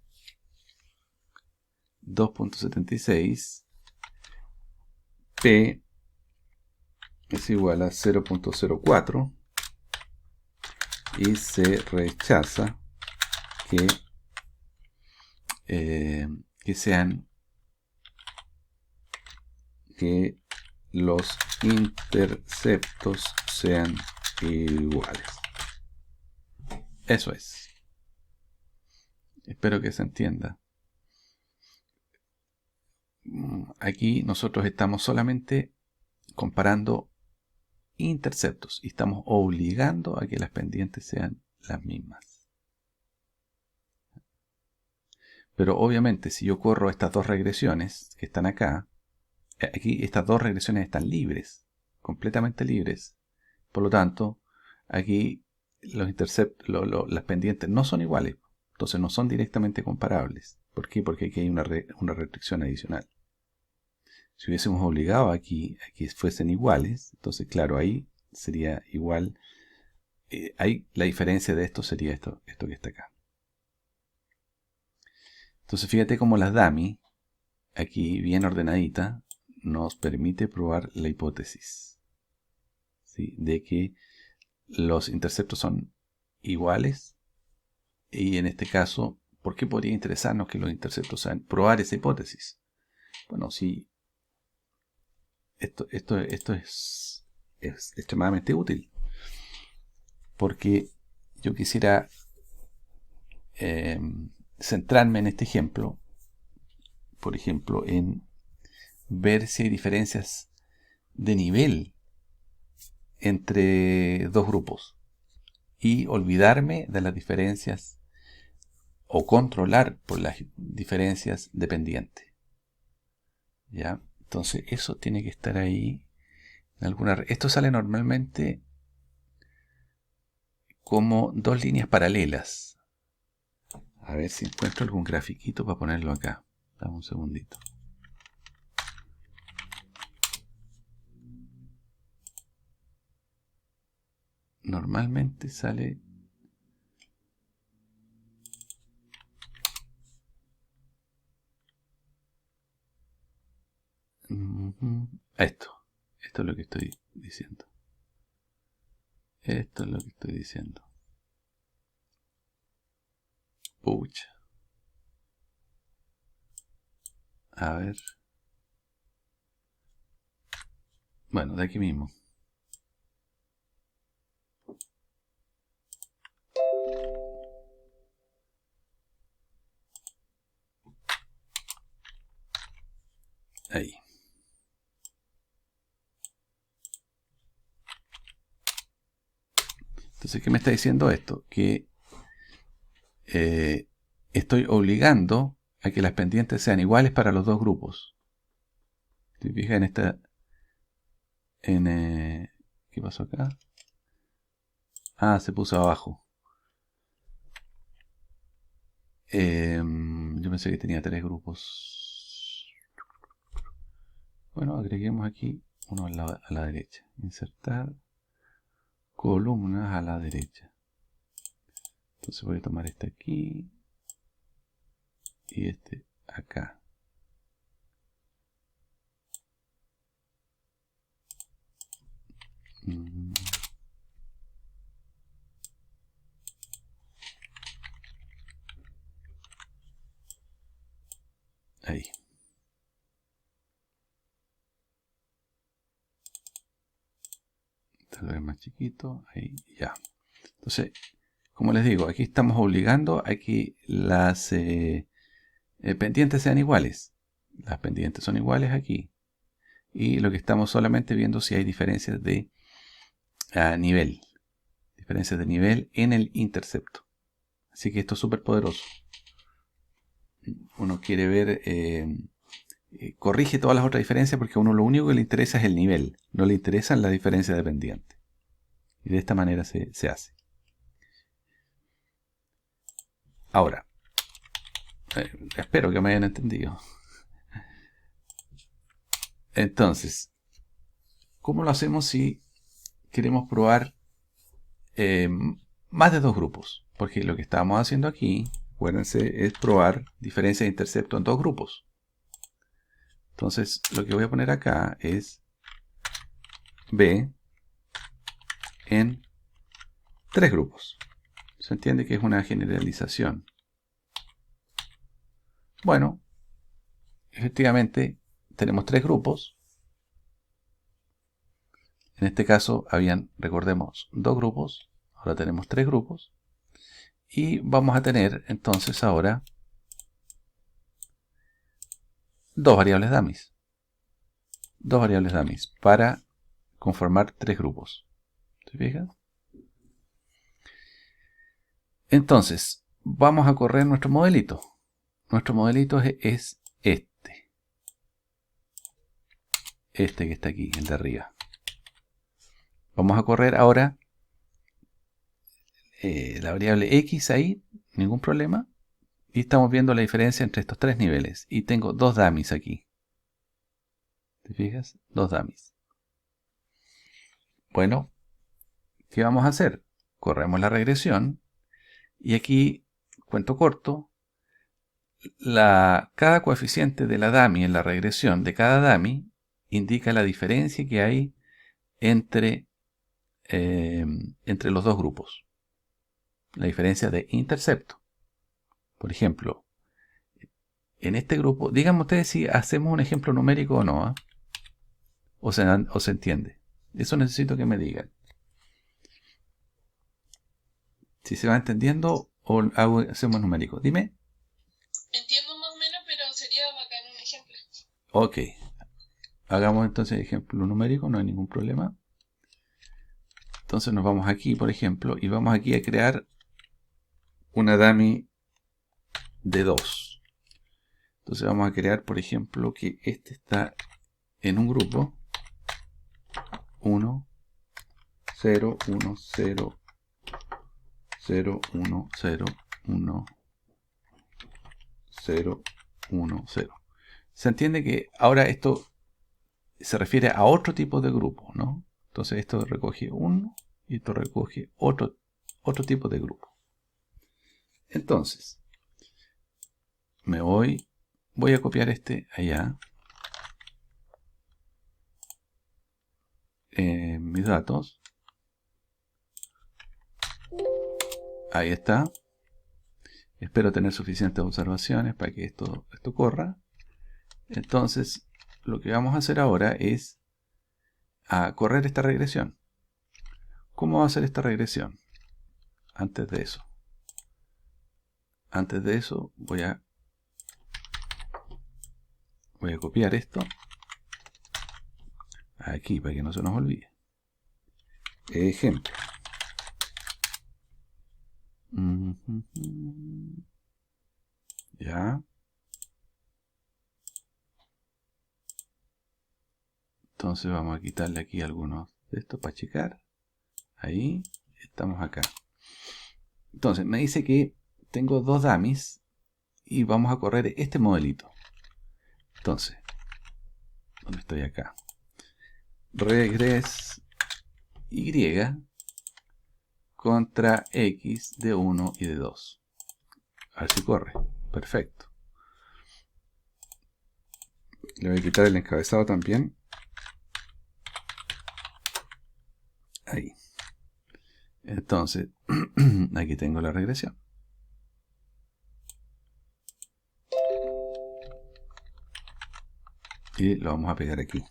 2.76 P es igual a 0.04 y se rechaza que los interceptos sean iguales. Eso es. Espero que se entienda. Aquí nosotros estamos solamente comparando interceptos y estamos obligando a que las pendientes sean las mismas. Pero obviamente si yo corro estas dos regresiones que están acá, aquí estas dos regresiones están libres, completamente libres. Por lo tanto, aquí los interceptos, las pendientes no son iguales, entonces no son directamente comparables. ¿Por qué? Porque aquí hay una restricción adicional. Si hubiésemos obligado aquí a que fuesen iguales, entonces claro, ahí sería igual. Ahí la diferencia de esto sería esto que está acá. Entonces fíjate cómo las dummy, aquí bien ordenadita, nos permite probar la hipótesis, ¿sí?, de que los interceptos son iguales. Y en este caso, ¿por qué podría interesarnos que los interceptos sean? Probar esa hipótesis. Bueno, si esto es extremadamente útil, porque yo quisiera centrarme en este ejemplo, por ejemplo, en ver si hay diferencias de nivel entre dos grupos y olvidarme de las diferencias o controlar por las diferencias dependientes. ¿Ya? Entonces eso tiene que estar ahí. Esto sale normalmente como dos líneas paralelas. A ver si encuentro algún grafiquito para ponerlo acá. Dame un segundito. Normalmente sale... Esto es lo que estoy diciendo. Esto es lo que estoy diciendo. Pucha. A ver. Bueno, de aquí mismo. Ahí. Entonces, ¿qué me está diciendo esto? Que estoy obligando a que las pendientes sean iguales para los dos grupos. ¿Te fijas en esta... ¿qué pasó acá? Ah, se puso abajo. Yo pensé que tenía 3 grupos. Bueno, agreguemos aquí uno a la derecha. Insertar columnas a la derecha. Entonces voy a tomar este aquí y este acá. Ahí. Tal vez más chiquito. Ahí, ya. Entonces, como les digo, aquí estamos obligando a que las pendientes sean iguales. Las pendientes son iguales aquí. Y lo que estamos solamente viendo si hay diferencias de nivel. Diferencias de nivel en el intercepto. Así que esto es súper poderoso. Uno quiere ver... corrige todas las otras diferencias porque a uno lo único que le interesa es el nivel. No le interesan las diferencias de pendiente. Y de esta manera se hace. Ahora, espero que me hayan entendido. Entonces, ¿cómo lo hacemos si queremos probar más de dos grupos? Porque lo que estábamos haciendo aquí, acuérdense, es probar diferencias de intercepto en dos grupos. Entonces, lo que voy a poner acá es B en 3 grupos. Se entiende que es una generalización. Bueno, efectivamente tenemos 3 grupos. En este caso habían, recordemos, 2 grupos. Ahora tenemos 3 grupos. Y vamos a tener entonces ahora 2 variables dummies. 2 variables dummies para conformar 3 grupos. ¿Se fijan? Entonces, vamos a correr nuestro modelito. Nuestro modelito es este. Este que está aquí, el de arriba. Vamos a correr ahora la variable x ahí, ningún problema. Y estamos viendo la diferencia entre estos 3 niveles. Y tengo 2 dummies aquí. ¿Te fijas? 2 dummies. Bueno, ¿qué vamos a hacer? Corremos la regresión. Y aquí, cuento corto, cada coeficiente de la dummy en la regresión de cada dummy indica la diferencia que hay entre los dos grupos. La diferencia de intercepto. Por ejemplo, en este grupo, díganme ustedes si hacemos un ejemplo numérico o no. O se entiende. Eso necesito que me digan. Si se va entendiendo o hacemos numérico. Dime. Entiendo más o menos, pero sería bacán un ejemplo. Ok. Hagamos entonces ejemplo numérico, no hay ningún problema. Entonces nos vamos aquí, por ejemplo, y vamos aquí a crear una dummy de 2. Entonces vamos a crear, por ejemplo, que este está en un grupo 1, 0, 1, 0, 0, 1, 0, 1, 0, 1, 0. Se entiende que ahora esto se refiere a otro tipo de grupo, ¿no? Entonces esto recoge 1 y esto recoge otro tipo de grupo. Entonces, voy a copiar este allá. Mis datos. Ahí está. Espero tener suficientes observaciones para que esto corra. Entonces, lo que vamos a hacer ahora es a correr esta regresión. ¿Cómo va a ser esta regresión? Antes de eso voy a copiar esto aquí para que no se nos olvide. Ejemplo. Ya. Entonces vamos a quitarle aquí algunos de estos para checar. Ahí, estamos acá. Entonces me dice que tengo 2 dummies y vamos a correr este modelito. Entonces, ¿dónde estoy acá? Regres y contra x de 1 y de 2. A ver si corre. Perfecto. Le voy a quitar el encabezado también. Ahí. Entonces, aquí tengo la regresión. Y lo vamos a pegar aquí.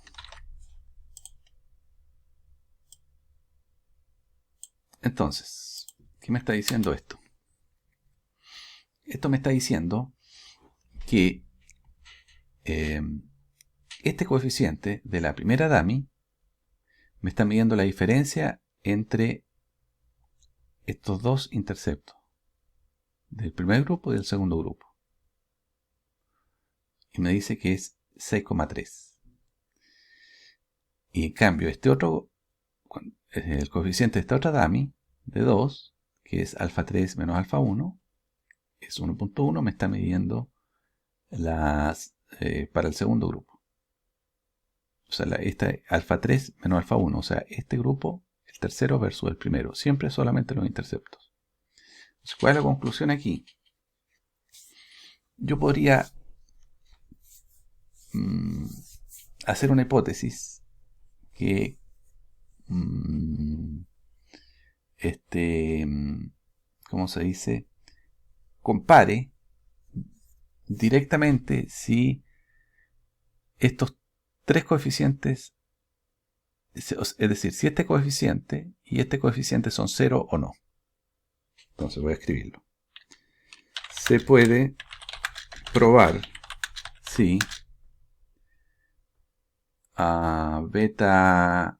Entonces, ¿qué me está diciendo esto? Esto me está diciendo que este coeficiente de la primera dummy me está midiendo la diferencia entre estos dos interceptos, del primer grupo y del segundo grupo. Y me dice que es 6,3. Y en cambio, este otro, el coeficiente de esta otra dummy, de 2, que es alfa 3 menos alfa 1, es 1.1, me está midiendo las para el segundo grupo. O sea, esta alfa 3 menos alfa 1, o sea, este grupo, el tercero versus el primero, siempre solamente los interceptos. Entonces, ¿cuál es la conclusión aquí? Yo podría hacer una hipótesis que ¿cómo se dice? Compare directamente si estos 3 coeficientes, es decir, si este coeficiente y este coeficiente son 0 o no. Entonces voy a escribirlo. Se puede probar si beta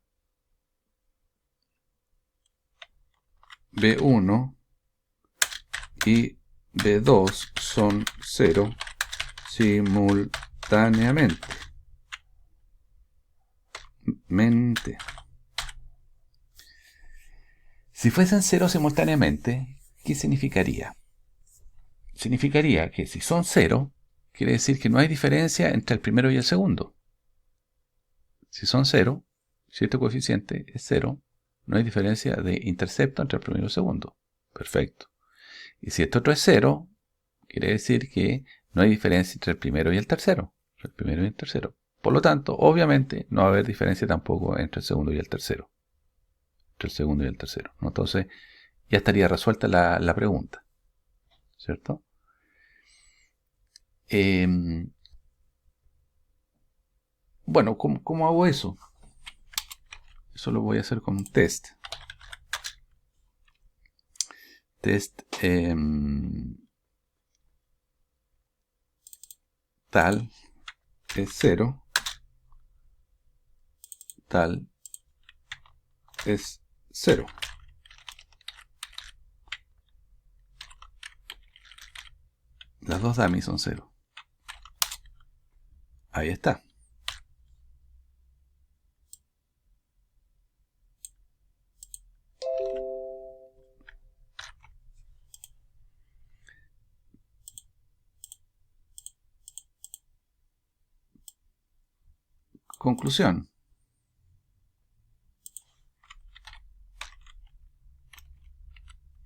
B1 y B2 son 0 simultáneamente. Si fuesen 0 simultáneamente, ¿qué significaría? Significaría que si son 0, quiere decir que no hay diferencia entre el primero y el segundo. Si son 0, si este coeficiente es 0, no hay diferencia de intercepto entre el primero y el segundo. Perfecto. Y si este otro es 0, quiere decir que no hay diferencia entre el primero y el tercero. Entre el primero y el tercero. Por lo tanto, obviamente, no va a haber diferencia tampoco entre el segundo y el tercero. Entre el segundo y el tercero, ¿no? Entonces, ya estaría resuelta la pregunta. ¿Cierto? Bueno, ¿cómo hago eso? Eso lo voy a hacer con un test. Test tal es 0, tal es 0. Las dos dummies son 0. Ahí está. Conclusión.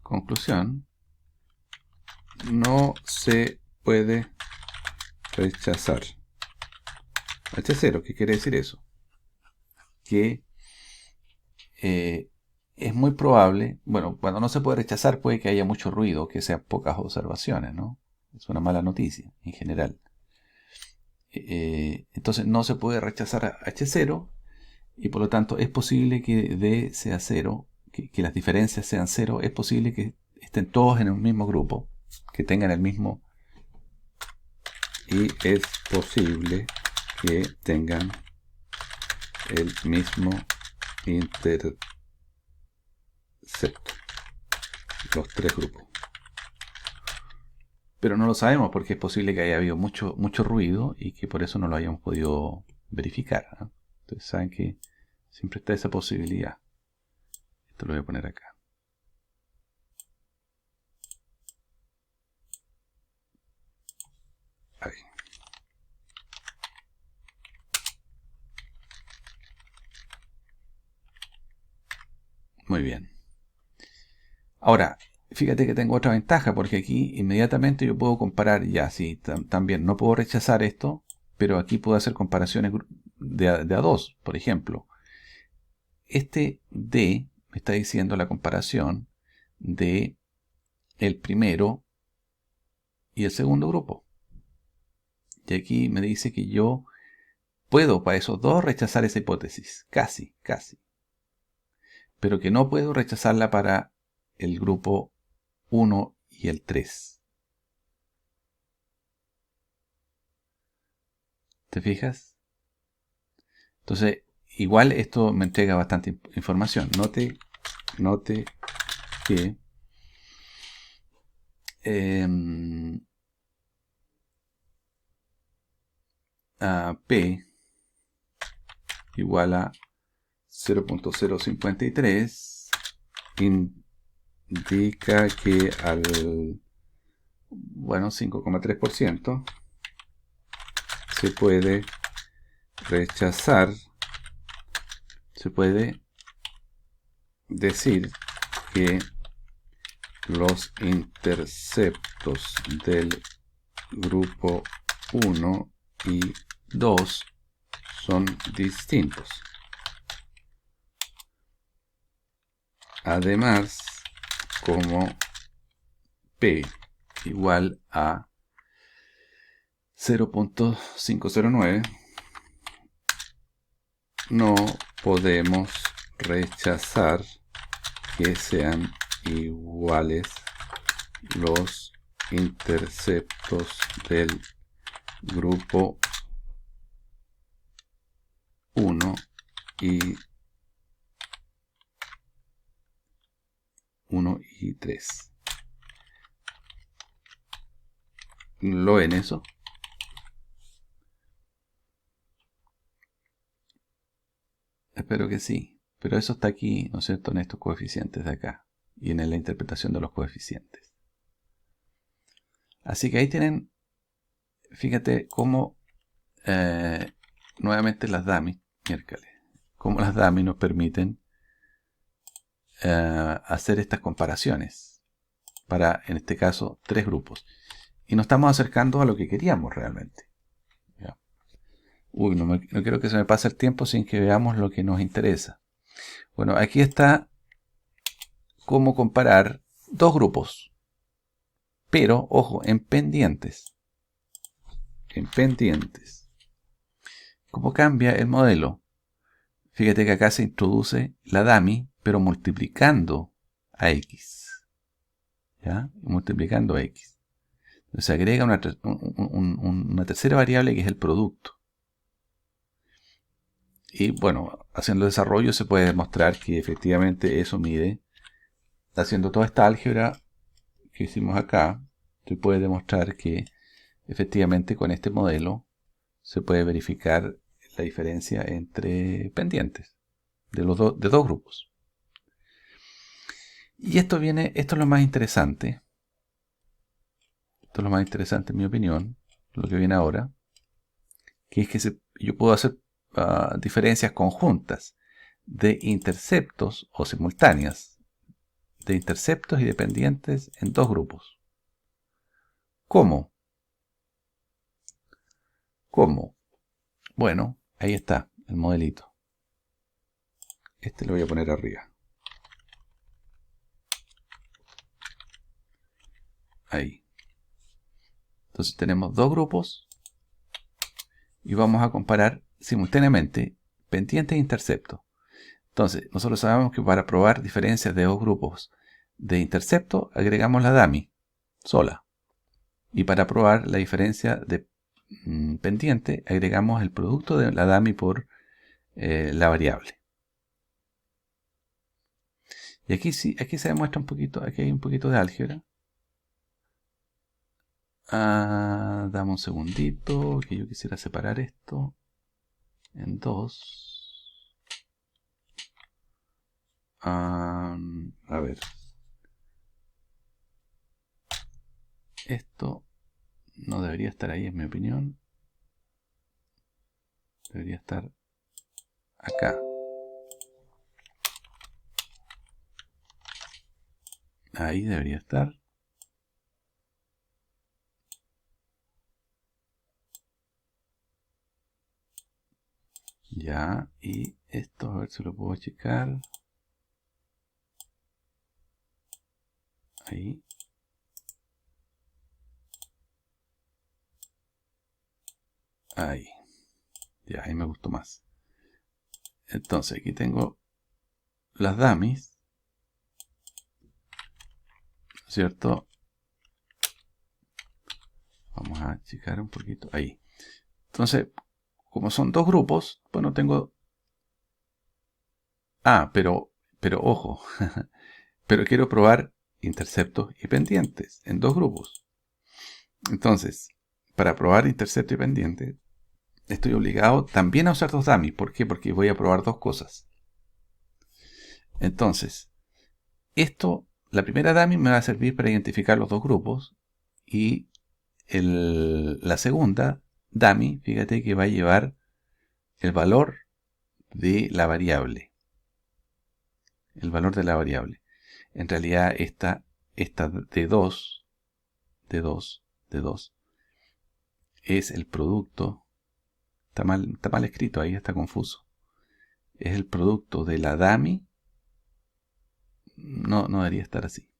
Conclusión. No se puede rechazar H0. ¿Qué quiere decir eso? Que es muy probable, bueno, cuando no se puede rechazar puede que haya mucho ruido, que sean pocas observaciones, ¿no? Es una mala noticia en general. Entonces no se puede rechazar H0 y por lo tanto es posible que D sea 0, que las diferencias sean 0, es posible que estén todos en el mismo grupo, que tengan el mismo, y es posible que tengan el mismo intercepto, los tres grupos. Pero no lo sabemos porque es posible que haya habido mucho ruido y que por eso no lo hayamos podido verificar, ¿no? Entonces saben que siempre está esa posibilidad. Esto lo voy a poner acá. Ahí. Muy bien. Ahora, fíjate que tengo otra ventaja, porque aquí inmediatamente yo puedo comparar, ya, sí, también no puedo rechazar esto, pero aquí puedo hacer comparaciones de a dos, por ejemplo. Este D me está diciendo la comparación de el primero y el segundo grupo. Y aquí me dice que yo puedo para esos dos rechazar esa hipótesis, casi. Pero que no puedo rechazarla para el grupo 1 y el 3. ¿Te fijas? Entonces, igual esto me entrega bastante información. Note que P igual a 0.053 indica que al 5,3% se puede rechazar, se puede decir que los interceptos del grupo 1 y 2 son distintos. Además, como P igual a 0.509, no podemos rechazar que sean iguales los interceptos del grupo 1 y 3. ¿Lo ven eso? Espero que sí. Pero eso está aquí, ¿no es cierto?, en estos coeficientes de acá. Y en la interpretación de los coeficientes. Así que ahí tienen, fíjate cómo nuevamente las dummies, cómo las dummies nos permiten hacer estas comparaciones para, en este caso, tres grupos. Y nos estamos acercando a lo que queríamos realmente. ¿Ya? Uy, no quiero que se me pase el tiempo sin que veamos lo que nos interesa. Bueno, aquí está cómo comparar dos grupos. Pero, ojo, en pendientes. En pendientes. ¿Cómo cambia el modelo? Fíjate que acá se introduce la dummy, pero multiplicando a x. ¿Ya? Multiplicando a x. Entonces se agrega una tercera variable que es el producto. Y bueno, haciendo desarrollo se puede demostrar que efectivamente eso mide, haciendo toda esta álgebra que hicimos acá, se puede demostrar que efectivamente con este modelo se puede verificar la diferencia entre pendientes de dos grupos. Y esto es lo más interesante. Esto es lo más interesante en mi opinión, lo que viene ahora, que es que yo puedo hacer diferencias conjuntas de interceptos o simultáneas de interceptos y de pendientes en dos grupos. ¿Cómo? ¿Cómo? Bueno, ahí está el modelito. Este lo voy a poner arriba. Ahí. Entonces tenemos dos grupos y vamos a comparar simultáneamente pendientes e interceptos. Entonces, nosotros sabemos que para probar diferencias de dos grupos de intercepto, agregamos la dummy sola. Y para probar la diferencia de pendiente, agregamos el producto de la dummy por la variable. Y aquí se demuestra un poquito, aquí hay un poquito de álgebra. Dame un segundito, que yo quisiera separar esto en dos. A ver. Esto no debería estar ahí, en mi opinión. Debería estar acá. Ahí debería estar. Ya, y esto, a ver si lo puedo checar. Ahí. Ahí. Ya, ahí me gustó más. Entonces, aquí tengo las dummies. ¿Cierto? Vamos a checar un poquito. Ahí. Entonces, como son dos grupos, bueno, tengo... pero ojo. Pero quiero probar interceptos y pendientes en dos grupos. Entonces, para probar intercepto y pendiente, estoy obligado también a usar dos dummies. ¿Por qué? Porque voy a probar dos cosas. Entonces, la primera dummy me va a servir para identificar los dos grupos y la segunda dummy, fíjate que va a llevar el valor de la variable. El valor de la variable. En realidad esta de 2 es el producto. Está mal escrito, ahí está confuso. Es el producto de la dummy. No debería estar así.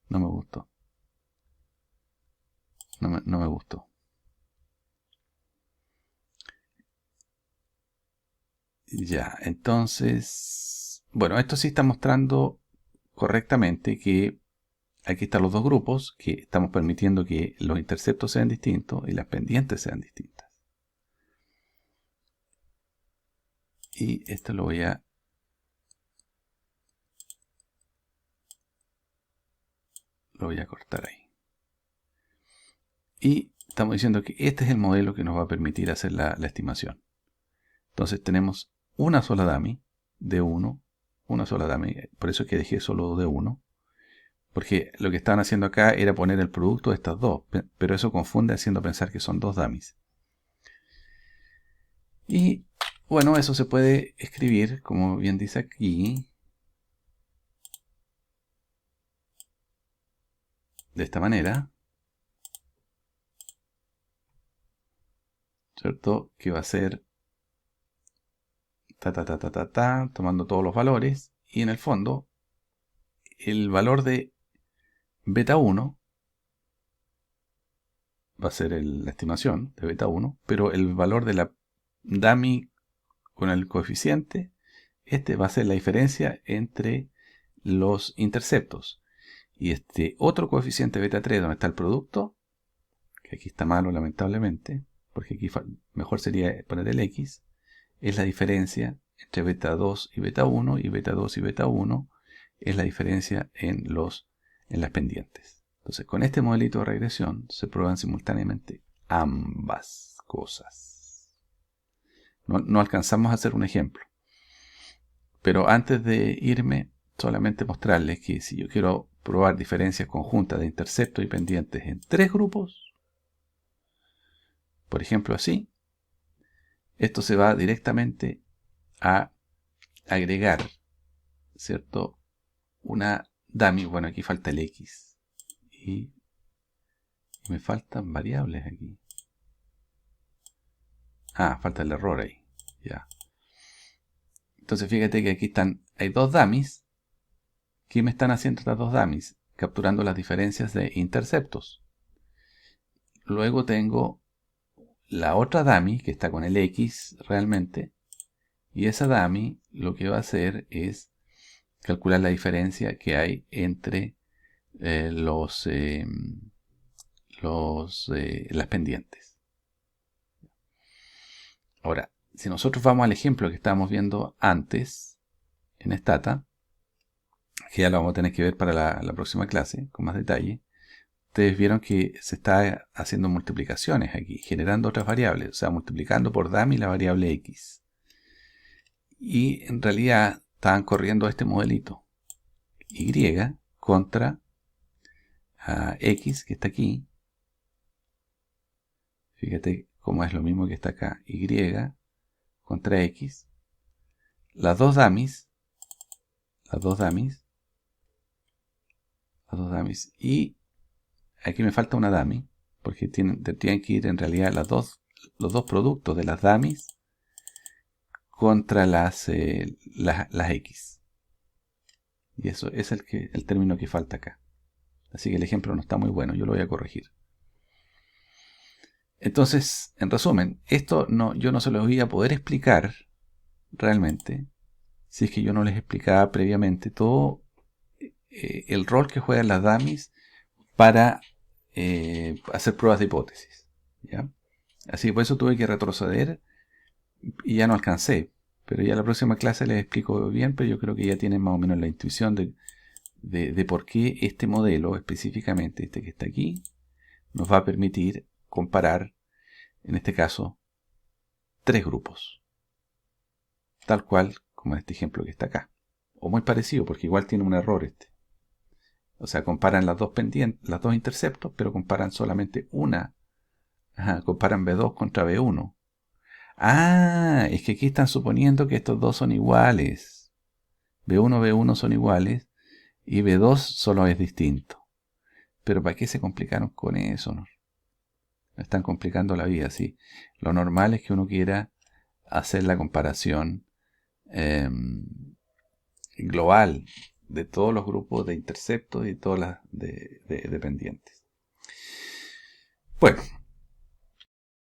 No me gustó. No me gustó. Ya, entonces... Bueno, esto sí está mostrando correctamente que aquí están los dos grupos, que estamos permitiendo que los interceptos sean distintos y las pendientes sean distintas. Y esto lo voy a cortar ahí. Y estamos diciendo que este es el modelo que nos va a permitir hacer la estimación. Entonces tenemos una sola dummy de 1, una sola dummy, por eso es que dejé solo de 1, porque lo que estaban haciendo acá era poner el producto de estas dos, pero eso confunde haciendo pensar que son dos dummies. Y bueno, eso se puede escribir, como bien dice aquí, de esta manera, ¿cierto? Que va a ser tomando todos los valores, y en el fondo el valor de beta 1 va a ser la estimación de beta 1, pero el valor de la dummy con el coeficiente, este va a ser la diferencia entre los interceptos. Y este otro coeficiente beta 3, donde está el producto, que aquí está malo lamentablemente, porque aquí mejor sería poner el X, es la diferencia entre beta 2 y beta 1, y beta 2 y beta 1 es la diferencia en las pendientes. Entonces, con este modelito de regresión se prueban simultáneamente ambas cosas. No alcanzamos a hacer un ejemplo. Pero antes de irme, solamente mostrarles que si yo quiero probar diferencias conjuntas de interceptos y pendientes en 3 grupos, por ejemplo así, esto se va directamente a agregar, ¿cierto? Una dummy, bueno, aquí falta el X y me faltan variables aquí. Falta el error ahí, ya. Entonces fíjate que aquí hay 2 dummies. ¿Qué me están haciendo estas 2 dummies? Capturando las diferencias de interceptos. Luego tengo la otra dummy que está con el X realmente. Y esa dummy lo que va a hacer es calcular la diferencia que hay entre las pendientes. Ahora, si nosotros vamos al ejemplo que estábamos viendo antes en Stata, que ya lo vamos a tener que ver para la próxima clase con más detalle, ustedes vieron que se está haciendo multiplicaciones aquí, generando otras variables, o sea, multiplicando por dummy la variable X. Y en realidad estaban corriendo este modelito Y contra X que está aquí. Fíjate cómo es lo mismo que está acá. Y contra X. Las dos dummies. Y aquí me falta una dummy. Porque tienen que ir en realidad los dos productos de las dummies contra las X. Y eso es el término que falta acá. Así que el ejemplo no está muy bueno, yo lo voy a corregir. Entonces, en resumen, esto yo no se lo voy a poder explicar realmente si es que yo no les explicaba previamente todo el rol que juegan las dummies para hacer pruebas de hipótesis, ¿ya? Así que por eso tuve que retroceder y ya no alcancé. Pero ya la próxima clase les explico bien, pero yo creo que ya tienen más o menos la intuición de por qué este modelo, específicamente este que está aquí, nos va a permitir comparar, en este caso, 3 grupos. Tal cual como en este ejemplo que está acá. O muy parecido, porque igual tiene un error este. O sea, comparan las dos pendientes, las dos interceptos, pero comparan solamente una. Comparan B2 contra B1. Es que aquí están suponiendo que estos dos son iguales. B1, B1 son iguales y B2 solo es distinto. Pero ¿para qué se complicaron con eso? ¿No? Están complicando la vida, sí. Lo normal es que uno quiera hacer la comparación global de todos los grupos de interceptos y todas las de pendientes. Bueno,